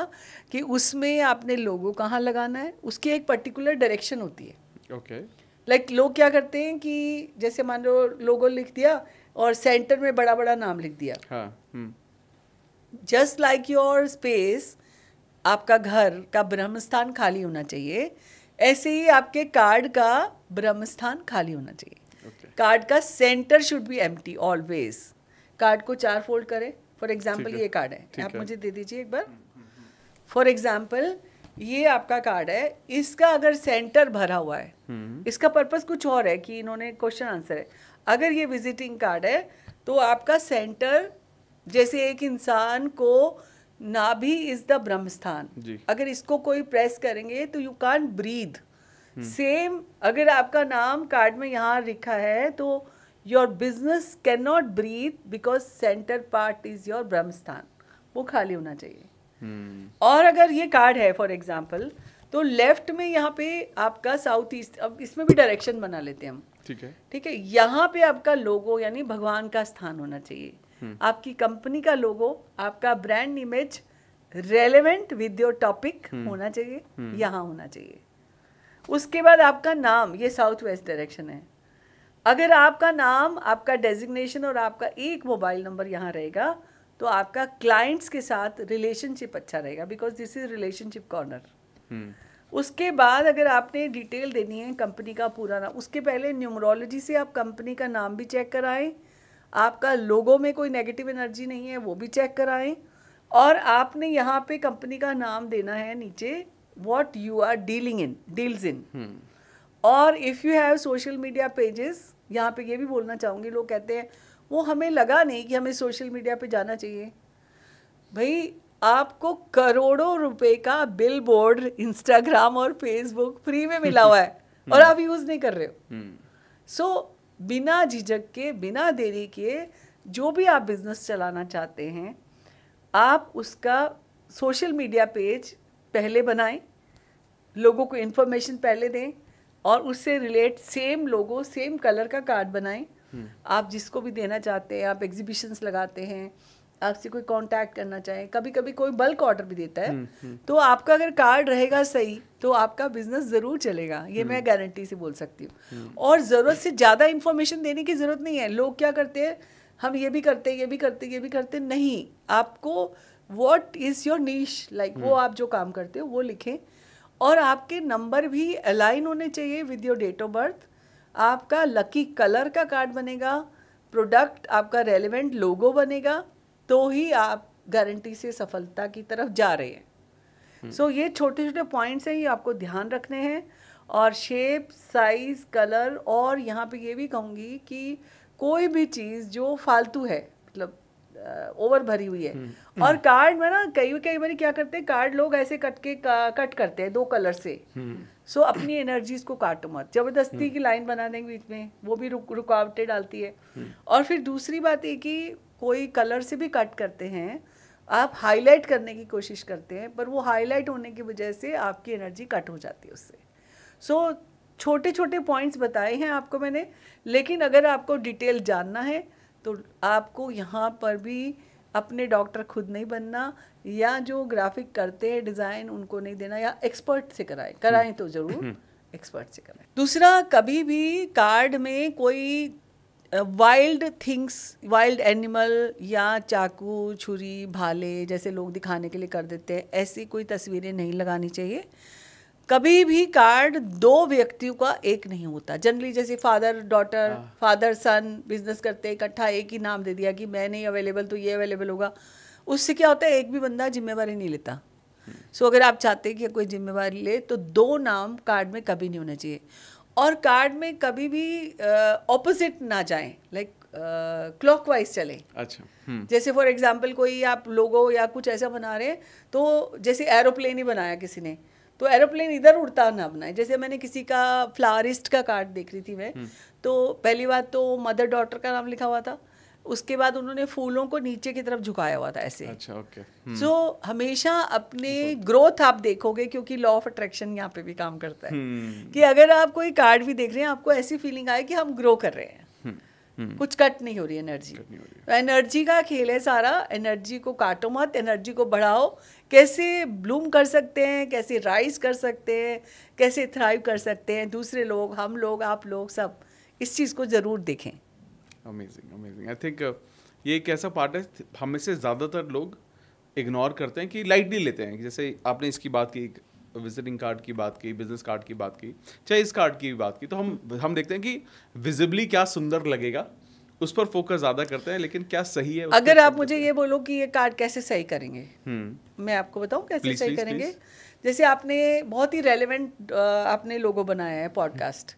कि उसमें आपने लोगो कहाँ लगाना है, उसकी एक पर्टिकुलर डायरेक्शन होती है। ओके। लाइक लोग क्या करते हैं कि जैसे मान लो लोगो लिख दिया और सेंटर में बड़ा बड़ा नाम लिख दिया। हाँ। जस्ट लाइक योर स्पेस, आपका घर का ब्रह्मस्थान खाली होना चाहिए, ऐसे ही आपके कार्ड का ब्रह्मस्थान खाली होना चाहिए। कार्ड का centre should be empty always. Card को 4 फोल्ड करें। फॉर एग्जाम्पल ये कार्ड है, आप मुझे दे दीजिए एक बार। फॉर एग्जाम्पल ये आपका कार्ड है, इसका अगर सेंटर भरा हुआ है, इसका पर्पस कुछ और है कि इन्होंने क्वेश्चन आंसर है। अगर ये विजिटिंग कार्ड है तो आपका सेंटर, जैसे एक इंसान को नाभि इज द ब्रह्मस्थान, अगर इसको कोई प्रेस करेंगे तो यू कांट ब्रीथ। सेम अगर आपका नाम कार्ड में यहाँ लिखा है तो your business can not breathe because centre part is your Brahmasthan, वो खाली होना चाहिए। और अगर ये कार्ड है फॉर एग्जाम्पल, तो लेफ्ट में यहाँ पे आपका साउथ ईस्ट, अब इसमें भी डायरेक्शन बना लेते हैं हम, ठीक है। यहाँ पे आपका लोगो यानी भगवान का स्थान होना चाहिए। आपकी कंपनी का लोगो, आपका brand image relevant with your topic होना चाहिए, यहाँ होना चाहिए। उसके बाद आपका नाम, ये साउथ वेस्ट डायरेक्शन है। अगर आपका नाम, आपका डेजिग्नेशन और आपका एक मोबाइल नंबर यहाँ रहेगा तो आपका क्लाइंट्स के साथ रिलेशनशिप अच्छा रहेगा, because this is relationship corner. उसके बाद अगर आपने डिटेल देनी है कंपनी का पूरा नाम, उसके पहले न्यूमरोलॉजी से आप कंपनी का नाम भी चेक कराएं आपका लोगो में कोई नेगेटिव एनर्जी नहीं है वो भी चेक कराएं, और आपने यहाँ पे कंपनी का नाम देना है नीचे what you are deals in. और if you have social media pages, यहाँ पे ये भी बोलना चाहूँगी, लोग कहते हैं वो हमें लगा नहीं कि हमें सोशल मीडिया पे जाना चाहिए। भाई आपको करोड़ों रुपए का बिल बोर्ड इंस्टाग्राम और फेसबुक फ्री में मिला हुआ है और आप यूज़ नहीं कर रहे हो। सो बिना झिझक के, बिना देरी के, जो भी आप बिजनेस चलाना चाहते हैं आप उसका सोशल मीडिया पेज पहले बनाएं, लोगों को इन्फॉर्मेशन पहले दें और उससे रिलेट सेम लोगो सेम कलर का कार्ड बनाएं। आप जिसको भी देना चाहते हैं, आप एग्जीबिशंस लगाते हैं, आपसे कोई कांटेक्ट करना चाहे, कभी कभी कोई बल्क ऑर्डर भी देता है, तो आपका अगर कार्ड रहेगा सही तो आपका बिजनेस ज़रूर चलेगा, ये मैं गारंटी से बोल सकती हूँ। और ज़रूरत से ज़्यादा इन्फॉर्मेशन देने की ज़रूरत नहीं है। लोग क्या करते हैं, हम ये भी करते हैं, ये भी करते हैं, ये भी करते हैं, नहीं, आपको what is your niche, like वो आप जो काम करते हो वो लिखें, और आपके नंबर भी अलाइन होने चाहिए with your date of birth. आपका लकी कलर का कार्ड बनेगा, प्रोडक्ट आपका रेलेवेंट लोगो बनेगा, तो ही आप गारंटी से सफलता की तरफ जा रहे हैं। सो ये छोटे छोटे पॉइंट्स हैं, ये आपको ध्यान रखने हैं। और शेप, साइज, कलर, और यहाँ पे ये भी कहूँगी कि कोई भी चीज़ जो फालतू है, मतलब ओवर भरी हुई है, और कार्ड में ना कई बार क्या करते हैं, कार्ड लोग ऐसे कट करते हैं 2 कलर से। सो अपनी एनर्जीज को काटो मत, जबरदस्ती की लाइन बना देंगे बीच में, वो भी रुकावटें डालती है। और फिर दूसरी बात ये कि कोई कलर से भी कट करते हैं, आप हाईलाइट करने की कोशिश करते हैं, पर वो हाईलाइट होने की वजह से आपकी एनर्जी कट हो जाती है उससे। सो छोटे छोटे पॉइंट्स बताए हैं आपको मैंने, लेकिन अगर आपको डिटेल जानना है तो आपको यहाँ पर भी अपने डॉक्टर खुद नहीं बनना, या जो ग्राफिक करते हैं डिज़ाइन उनको नहीं देना, या एक्सपर्ट से कराएं तो ज़रूर एक्सपर्ट से कराएं। दूसरा, कभी भी कार्ड में कोई वाइल्ड थिंग्स, वाइल्ड एनिमल या चाकू, छुरी, भाले जैसे लोग दिखाने के लिए कर देते हैं, ऐसी कोई तस्वीरें नहीं लगानी चाहिए। कभी भी कार्ड 2 व्यक्तियों का एक नहीं होता। जनरली जैसे फादर डॉटर, फादर सन बिजनेस करते हैं, इकट्ठा एक ही नाम दे दिया कि मैं नहीं अवेलेबल तो ये अवेलेबल होगा, उससे क्या होता है, एक भी बंदा जिम्मेवारी नहीं लेता। सो अगर आप चाहते हैं कि कोई जिम्मेवारी ले तो 2 नाम कार्ड में कभी नहीं होना चाहिए। और कार्ड में कभी भी ऑपोजिट ना जाएं, लाइक क्लॉकवाइज चलें। अच्छा। जैसे फॉर एग्जांपल कोई आप लोगो या कुछ ऐसा बना रहे हैं, तो जैसे एरोप्लेन ही बनाया किसी ने, तो एरोप्लेन इधर उड़ता ना बनाए। जैसे मैंने किसी का फ्लावरिस्ट का कार्ड देख रही थी मैं, तो पहली बात तो मदर डॉटर का नाम लिखा हुआ था, उसके बाद उन्होंने फूलों को नीचे की तरफ झुकाया हुआ था ऐसे। अच्छा, ओके। सो हमेशा अपने ग्रोथ आप देखोगे, क्योंकि लॉ ऑफ अट्रैक्शन यहाँ पे भी काम करता है कि अगर आप कोई कार्ड भी देख रहे हैं, आपको ऐसी फीलिंग आए कि हम ग्रो कर रहे हैं, कुछ कट नहीं हो रही एनर्जी। तो एनर्जी का खेल है सारा, एनर्जी को काटो मत, एनर्जी को बढ़ाओ। कैसे ब्लूम कर सकते हैं, कैसे राइज कर सकते हैं, कैसे थ्राइव कर सकते हैं दूसरे लोग, हम लोग, आप लोग, सब इस चीज़ को ज़रूर देखें। Amazing, amazing. आई थिंक ये एक ऐसा पार्ट है हमें से ज़्यादातर लोग इग्नोर करते हैं, कि लाइटली लेते हैं। जैसे आपने इसकी बात की, विजिटिंग कार्ड की बात की, बिजनेस कार्ड की बात की, चाहे इस कार्ड की भी बात की, तो हम देखते हैं कि विजिबली क्या सुंदर लगेगा, उस पर फोकस ज़्यादा करते हैं, लेकिन क्या सही है। अगर आप मुझे ये बोलो कि ये कार्ड कैसे सही करेंगे, मैं आपको बताऊं कैसे सही करेंगे। जैसे आपने बहुत ही रेलेवेंट आपने लोगो बनाया है पॉडकास्ट,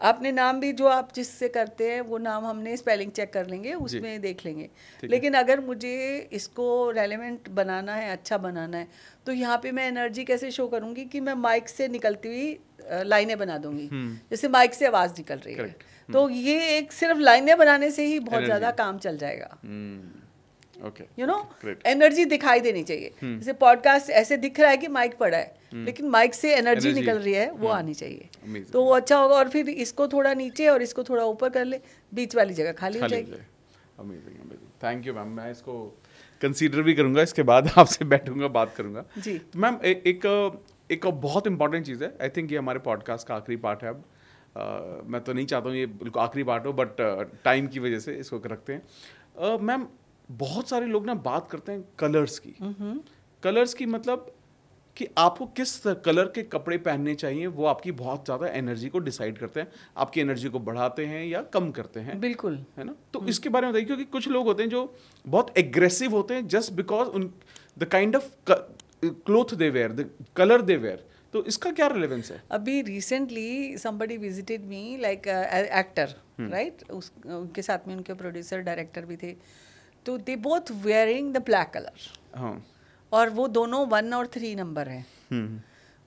आपने नाम भी जो आप जिससे करते हैं वो नाम हमने स्पेलिंग चेक कर लेंगे, उसमें देख लेंगे। लेकिन अगर मुझे इसको रेलेवेंट बनाना है, अच्छा बनाना है, तो यहाँ पे मैं एनर्जी कैसे शो करूँगी कि मैं माइक से निकलती हुई लाइनें बना दूंगी, जैसे माइक से आवाज़ निकल रही है। तो ये एक सिर्फ लाइनें बनाने से ही बहुत ज़्यादा काम चल जाएगा। यू नो, एनर्जी दिखाई देनी चाहिए। जैसे पॉडकास्ट ऐसे दिख रहा है कि माइक पड़ा है, लेकिन माइक से एनर्जी निकल रही है, वो आनी चाहिए, तो वो अच्छा होगा। और फिर इसको थोड़ा नीचे और इसको थोड़ा ऊपर कर ले, बीच वाली जगह खाली हो जाएगी। Amazing, amazing, thank you ma'am. मैं इसको कंसीडर भी करूंगा, इसके बाद आपसे बैठूंगा, बात करूंगा जी। तो मैम एक बहुत इंपॉर्टेंट चीज़ है, आई थिंक ये हमारे पॉडकास्ट का आखिरी पार्ट है अब। मैं तो नहीं चाहता हूँ ये बिल्कुल आखिरी पार्ट हो, बट टाइम की वजह से इसको रखते हैं। मैम बहुत सारे लोग ना बात करते हैं कलर्स की, मतलब कि आपको किस कलर के कपड़े पहनने चाहिए, वो आपकी बहुत ज़्यादा एनर्जी को डिसाइड करते हैं, आपकी एनर्जी को बढ़ाते हैं या कम करते हैं। बिल्कुल, है ना। तो इसके बारे में बताइए, क्योंकि कुछ लोग होते हैं जो बहुत एग्रेसिव होते हैं जस्ट बिकॉज उन the kind of cloth they wear, the colour they wear. तो इसका क्या रिलेवेंस है? अभी recently somebody visited me like actor, right, उनके साथ में उनके प्रोड्यूसर डायरेक्टर भी थे, तो they both wearing the black colour. हाँ। और वो दोनों 1 और 3 नंबर हैं।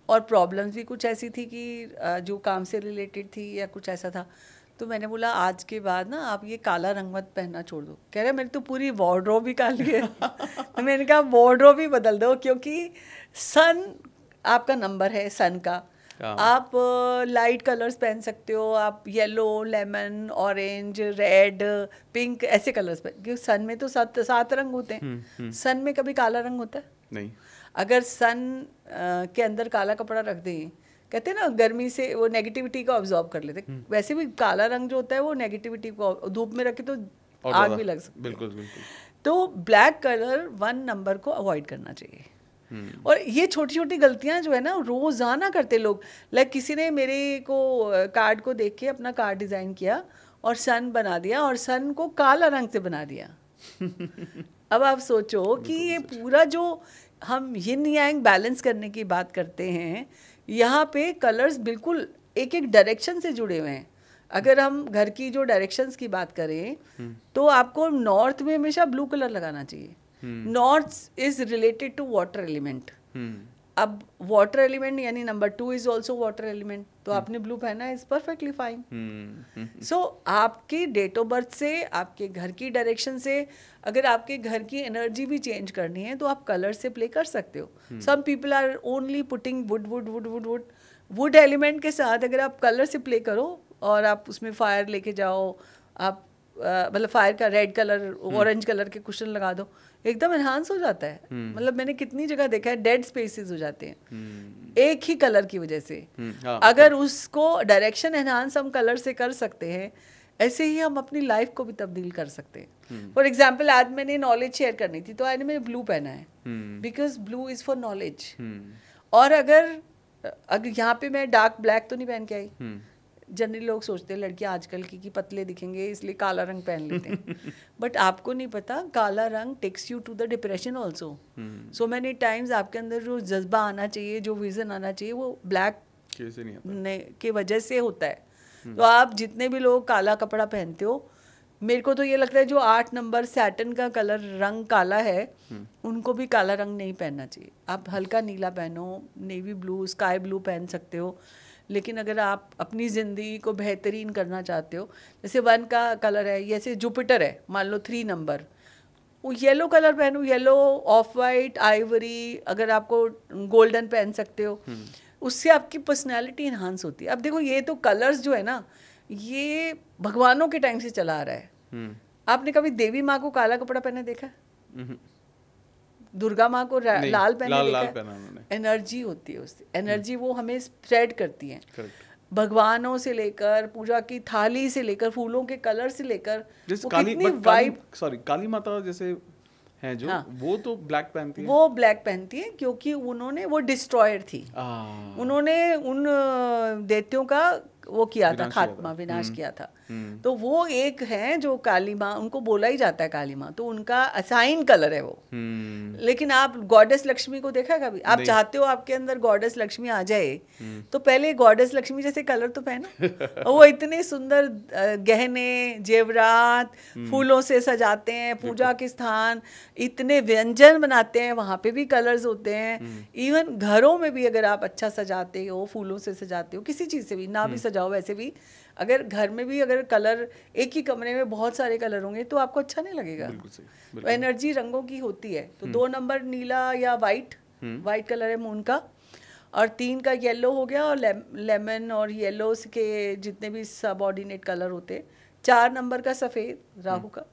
और प्रॉब्लम्स भी कुछ ऐसी थी कि जो काम से रिलेटेड थी या कुछ ऐसा था, तो मैंने बोला आज के बाद ना आप ये काला रंग मत पहनना छोड़ दो। कह रहे मेरी तो पूरी वार्डरोब ही काली है। तो मैंने कहा वार्डरोब ही बदल दो, क्योंकि सन आपका नंबर है, सन का। आप लाइट कलर्स पहन सकते हो, आप yellow, lemon, orange, red, pink, ऐसे कलर्स पहन, क्योंकि सन में तो 7 रंग होते हैं। सन में कभी काला रंग होता है नहीं। अगर सन के अंदर काला कपड़ा रख दें, कहते हैं ना गर्मी से वो नेगेटिविटी को ऑब्जॉर्व कर लेते, वैसे भी काला रंग जो होता है वो नेगेटिविटी को धूप में रखे तो आग भी लग सकती है। बिल्कुल बिल्कुल। तो ब्लैक कलर 1 नंबर को अवॉइड करना चाहिए। और ये छोटी छोटी गलतियां जो है ना रोजाना करते लोग। लाइक किसी ने मेरे को कार्ड को देख के अपना कार्ड डिजाइन किया और सन बना दिया और सन को काला रंग से बना दिया। अब आप सोचो कि ये पूरा जो हम यिन यांग बैलेंस करने की बात करते हैं, यहाँ पे कलर्स बिल्कुल एक एक डायरेक्शन से जुड़े हुए हैं। अगर हम घर की जो डायरेक्शंस की बात करें तो आपको नॉर्थ में हमेशा ब्लू कलर लगाना चाहिए। North is related to water element. अब वाटर एलिमेंट यानी number 2 is also water element, तो आपने ब्लू पहना है, इज परफेक्टली फाइन। सो आपकी डेट ऑफ बर्थ से, आपके घर की डायरेक्शन से, अगर आपके घर की एनर्जी भी चेंज करनी है तो आप कलर से प्ले कर सकते हो। Some people are only putting wood wood wood wood wood wood element के साथ अगर आप कलर से प्ले करो और आप उसमें फायर लेके जाओ, आप मतलब फायर का रेड कलर, ऑरेंज कलर के कुशन लगा दो, एकदम एनहांस हो जाता है। मतलब मैंने कितनी जगह देखा है डेड स्पेसेस हो जाते हैं एक ही कलर की वजह से। अगर उसको डायरेक्शन एनहांस हम कलर से कर सकते हैं, ऐसे ही हम अपनी लाइफ को भी तब्दील कर सकते हैं। फॉर एग्जाम्पल आज मैंने नॉलेज शेयर करनी थी तो आज मैंने ब्लू पहना है because blue is for knowledge. और अगर यहाँ पे मैं डार्क ब्लैक तो नहीं पहन के आई, जनरली लोग सोचते हैं लड़कियां आजकल की पतले दिखेंगे इसलिए काला रंग पहन लेते हैं। बट आपको नहीं पता काला रंग takes you to the depression also. So many times आपके अंदर जो जज्बा आना चाहिए, जो विजन आना चाहिए, वो ब्लैक के वजह से होता है। तो आप जितने भी लोग काला कपड़ा पहनते हो, मेरे को तो ये लगता है जो 8 नंबर सैटन का कलर रंग काला है उनको भी काला रंग नहीं पहनना चाहिए। आप हल्का नीला पहनो, नेवी ब्लू, स्काई ब्लू पहन सकते हो। लेकिन अगर आप अपनी ज़िंदगी को बेहतरीन करना चाहते हो, जैसे 1 का कलर है, जैसे जुपिटर है मान लो 3 नंबर, वो येलो कलर पहनो, येलो, ऑफ वाइट, आइवरी, अगर आपको गोल्डन पहन सकते हो, उससे आपकी पर्सनैलिटी इन्हांस होती है। अब देखो ये तो कलर्स जो है ना ये भगवानों के टाइम से चला आ रहा है। आपने कभी देवी माँ को काला कपड़ा पहने देखा? दुर्गा माँ को लाल पहने देखा? एनर्जी होती है उससे, एनर्जी वो हमें स्प्रेड करती है। भगवानों से लेकर, पूजा की थाली से लेकर, फूलों के कलर से लेकर, वो कितनी वाइब। काली माता जैसे हैं जो, हाँ, वो तो ब्लैक पहनती है। वो ब्लैक पहनती है क्योंकि उन्होंने, वो डिस्ट्रॉयर थी, उन्होंने उन दैत्यों का वो किया था, खात्मा, विनाश किया था। तो वो एक है जो काली माँ, उनको बोला ही जाता है काली माँ, तो उनका असाइन कलर है वो। लेकिन आप गॉडेस लक्ष्मी को देखा कभी? आप चाहते हो आपके अंदर गॉडेस लक्ष्मी आ जाए तो पहले गॉडेस लक्ष्मी जैसे कलर तो पहनो। वो इतने सुंदर गहने, जेवरात, फूलों से सजाते हैं, पूजा के स्थान, इतने व्यंजन बनाते हैं, वहाँ पे भी कलर्स होते हैं। इवन घरों में भी अगर आप अच्छा सजाते हो, फूलों से सजाते हो, किसी चीज़ से भी ना भी सजाओ, वैसे भी अगर घर में भी अगर कलर, एक ही कमरे में बहुत सारे कलर होंगे तो आपको अच्छा नहीं लगेगा। तो एनर्जी रंगों की होती है। तो 2 नंबर नीला या वाइट, वाइट कलर है मून का, और 3 का येलो हो गया, और लेमन और येलो के जितने भी सबऑर्डिनेट कलर होते। 4 नंबर का सफ़ेद, राहु का,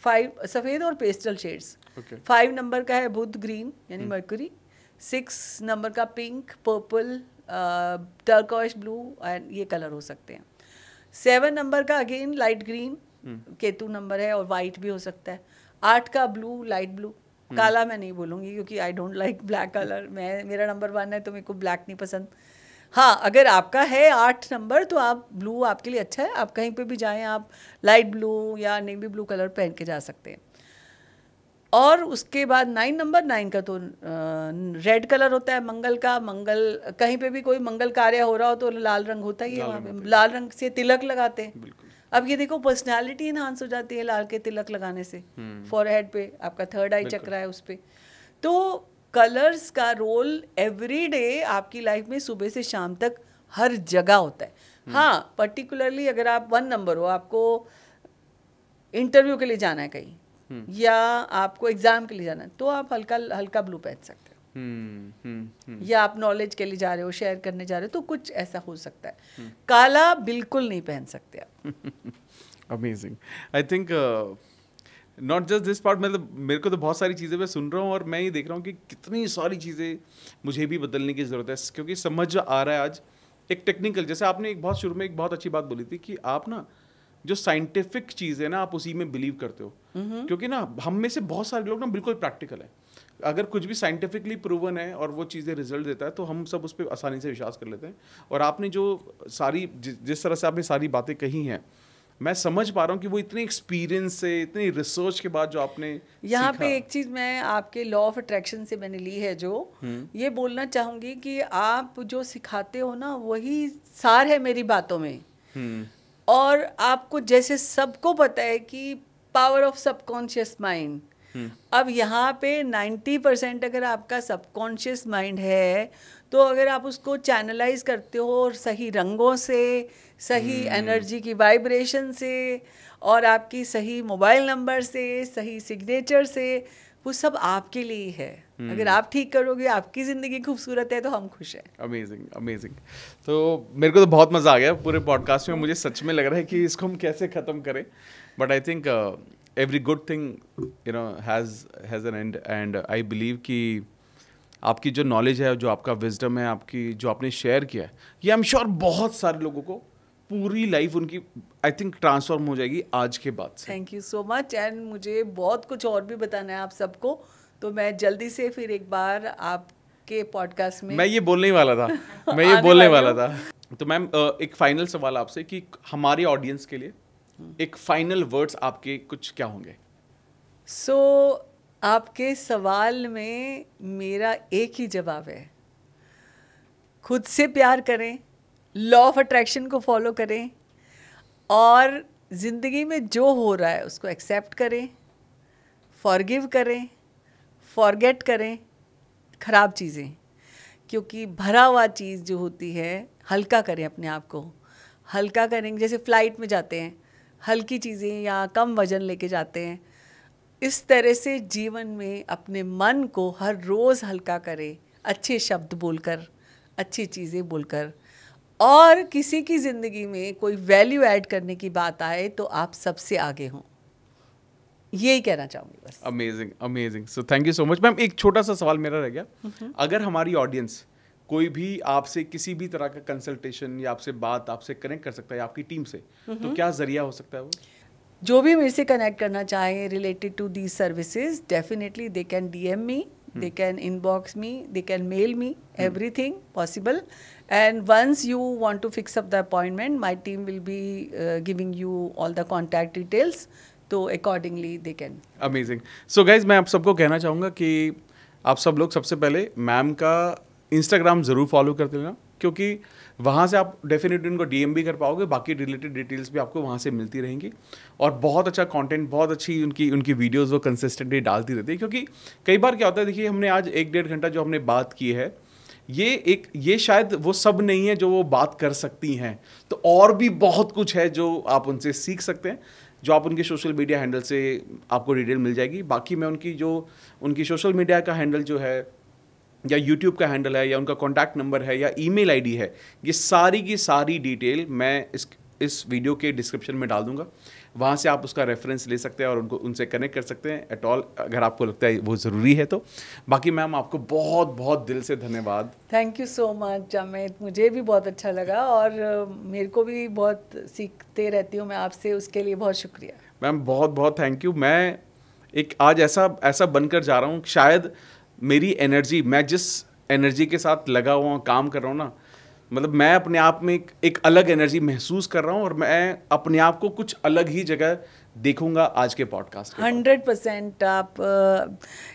5 सफ़ेद और पेस्टल शेड्स। 5 नंबर का है बुध, ग्रीन यानी मर्क्यूरी। 6 नंबर का pink, purple, turquoise blue, and ये कलर हो सकते हैं। 7 नंबर का again light green, Ketu number है, और वाइट भी हो सकता है। 8 का ब्लू, लाइट ब्लू, काला मैं नहीं बोलूँगी क्योंकि I don't like black colour, मेरा नंबर 1 है तो मेरे को ब्लैक नहीं पसंद। हाँ, अगर आपका है 8 नंबर तो आप ब्लू आपके लिए अच्छा है, आप कहीं पे भी जाएं आप लाइट ब्लू या नेवी ब्लू कलर पहन के जा सकते हैं। और उसके बाद 9 नंबर, 9 का तो रेड कलर होता है मंगल का। मंगल कहीं पे भी कोई मंगल कार्य हो रहा हो तो लाल रंग होता ही है वहाँ पे, लाल रंग से तिलक लगाते हैं। अब ये देखो पर्सनालिटी इनहांस हो जाती है लाल के तिलक लगाने से, फॉरहेड पे आपका 3rd आई चक्र है उस पे। तो कलर्स का रोल एवरी डे आपकी लाइफ में सुबह से शाम तक हर जगह होता है। हाँ, पर्टिकुलरली अगर आप 1 नंबर हो, आपको इंटरव्यू के लिए जाना है कहीं या आपको एग्जाम के लिए जाना है, तो आप हल्का हल्का ब्लू पहन सकते हो। या आप नॉलेज के लिए जा रहे हो, शेयर करने जा रहे हो, तो कुछ ऐसा हो सकता है। काला बिल्कुल नहीं पहन सकते आप। Amazing. I think not just this part, मतलब मेरे को तो बहुत सारी चीज़ें मैं सुन रहा हूँ और मैं ये देख रहा हूँ कि कितनी सारी चीज़ें मुझे भी बदलने की ज़रूरत है, क्योंकि समझ आ रहा है आज एक टेक्निकल, जैसे आपने एक बहुत शुरू में एक बहुत अच्छी बात बोली थी कि आप ना जो साइंटिफिक चीज़ है ना आप उसी में बिलीव करते हो, क्योंकि ना हम में से बहुत सारे लोग ना बिल्कुल प्रैक्टिकल है। अगर कुछ भी साइंटिफिकली प्रूवन है और वो चीज़ें रिजल्ट देता है तो हम सब उस पर आसानी से विश्वास कर लेते हैं। और आपने जो सारी जिस तरह से आपने सारी बातें कही हैं, मैं समझ पा रहा हूँ कि वो इतने एक्सपीरियंस से, इतनी रिसर्च के बाद जो आपने यहाँ पे एक चीज़ मैं आपके लॉ ऑफ अट्रैक्शन से मैंने ली है, जो ये बोलना चाहूँगी कि आप जो सिखाते हो ना वही सार है मेरी बातों में। और आपको जैसे सबको पता है कि पावर ऑफ सबकॉन्शियस माइंड, अब यहाँ पे 90% अगर आपका सबकॉन्शियस माइंड है तो अगर आप उसको चैनलाइज करते हो और सही रंगों से, सही एनर्जी की वाइब्रेशन से और आपकी सही मोबाइल नंबर से, सही सिग्नेचर से, वो सब आपके लिए है। अगर आप ठीक करोगे, आपकी ज़िंदगी खूबसूरत है तो हम खुश हैं। Amazing, amazing. तो मेरे को तो बहुत मज़ा आ गया पूरे पॉडकास्ट में। मुझे सच में लग रहा है कि इसको हम कैसे ख़त्म करें, but I think every good thing you know has an and, and I believe कि आपकी जो नॉलेज है, जो आपका विजडम है, आपकी जो आपने शेयर किया है, ये आई एम श्योर बहुत सारे लोगों को पूरी लाइफ उनकी आई थिंक ट्रांसफॉर्म हो जाएगी आज के बाद से। Thank you so much. And मुझे बहुत कुछ और भी बताना है आप सबको, तो मैं जल्दी से फिर एक बार आपके पॉडकास्ट में मैं ये बोलने ही वाला था मैं ये बोलने वाला था। तो मैम एक फाइनल सवाल आपसे कि हमारी ऑडियंस के लिए एक फाइनल वर्ड्स आपके कुछ क्या होंगे? सो आपके सवाल में मेरा एक ही जवाब है, खुद से प्यार करें, लॉ ऑफ अट्रैक्शन को फॉलो करें और ज़िंदगी में जो हो रहा है उसको एक्सेप्ट करें, फॉरगिव करें, फॉरगेट करें ख़राब चीज़ें, क्योंकि भरा हुआ चीज़ जो होती है, हल्का करें अपने आप को, हल्का करेंगे। जैसे फ़्लाइट में जाते हैं, हल्की चीज़ें या कम वज़न लेके जाते हैं, इस तरह से जीवन में अपने मन को हर रोज़ हल्का करें, अच्छे शब्द बोलकर, अच्छी चीज़ें बोलकर। और किसी की ज़िंदगी में कोई वैल्यू ऐड करने की बात आए तो आप सबसे आगे हों, यही कहना चाहूँगी बस। Amazing, amazing. So thank you so much ma'am. एक छोटा सा सवाल मेरा रह गया, अगर हमारी ऑडियंस कोई भी आपसे किसी भी तरह का कंसल्टेशन या आपसे बात आपसे कनेक्ट कर सकता है आपकी टीम से, तो क्या जरिया हो सकता है वो? जो भी मेरे से कनेक्ट करना चाहें related to these services, definitely they can DM me, they can inbox me, they can mail me, everything possible. And once you want to fix up the appointment, my team will be giving you all the contact details, तो accordingly they can. Amazing. So guys, मैं आप सबको कहना चाहूँगा कि आप सब लोग सबसे पहले मैम का इंस्टाग्राम ज़रूर फॉलो करते लेना, क्योंकि वहाँ से आप डेफिनेटली उनको DM भी कर पाओगे, बाकी रिलेटेड डिटेल्स भी आपको वहाँ से मिलती रहेंगी। और बहुत अच्छा कंटेंट, बहुत अच्छी उनकी वीडियोस वो कंसिस्टेंटली डालती रहती है, क्योंकि कई बार क्या होता है, देखिए हमने आज 1-1.5 घंटा जो हमने बात की है, ये शायद वो सब नहीं है जो वो बात कर सकती हैं, तो और भी बहुत कुछ है जो आप उनसे सीख सकते हैं, जो आप उनके सोशल मीडिया हैंडल से आपको डिटेल मिल जाएगी। बाकी मैं उनकी सोशल मीडिया का हैंडल जो है, या यूट्यूब का हैंडल है, या उनका कॉन्टैक्ट नंबर है, या ईमेल आईडी है, ये सारी की सारी डिटेल मैं इस वीडियो के डिस्क्रिप्शन में डाल दूंगा। वहाँ से आप उसका रेफरेंस ले सकते हैं और उनसे कनेक्ट कर सकते हैं एट ऑल, अगर आपको लगता है वो ज़रूरी है तो। बाकी मैम आपको बहुत बहुत दिल से धन्यवाद। Thank you so much Amit, मुझे भी बहुत अच्छा लगा और मेरे को भी बहुत सीखते रहती हूँ मैं आपसे, उसके लिए बहुत शुक्रिया। मैम बहुत बहुत थैंक यू। मैं एक आज ऐसा बनकर जा रहा हूँ, शायद मेरी एनर्जी, मैं जिस एनर्जी के साथ लगा हुआ हूँ, काम कर रहा हूँ ना, मतलब मैं अपने आप में एक अलग एनर्जी महसूस कर रहा हूँ और मैं अपने आप को कुछ अलग ही जगह देखूंगा आज के पॉडकास्ट के 100% आप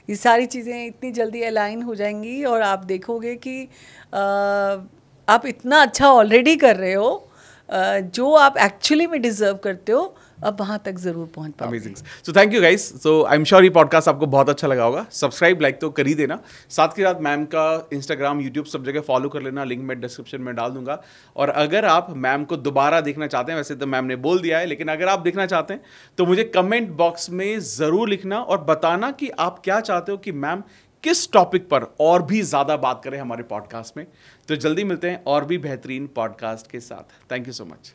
ये सारी चीज़ें इतनी जल्दी अलाइन हो जाएंगी और आप देखोगे कि आप इतना अच्छा ऑलरेडी कर रहे हो, जो आप एक्चुअली में डिजर्व करते हो, अब वहाँ तक जरूर पहुँच पाओगे। Amazing. So thank you guys. So I am sure ये पॉडकास्ट आपको बहुत अच्छा लगा होगा। सब्सक्राइब, लाइक तो कर ही देना। साथ के साथ मैम का इंस्टाग्राम, यूट्यूब सब जगह फॉलो कर लेना, लिंक मैं डिस्क्रिप्शन में डाल दूंगा। और अगर आप मैम को दोबारा देखना चाहते हैं, वैसे तो मैम ने बोल दिया है, लेकिन अगर आप देखना चाहते हैं तो मुझे कमेंट बॉक्स में ज़रूर लिखना और बताना कि आप क्या चाहते हो कि मैम किस टॉपिक पर और भी ज़्यादा बात करें हमारे पॉडकास्ट में। तो जल्दी मिलते हैं और भी बेहतरीन पॉडकास्ट के साथ। Thank you so much.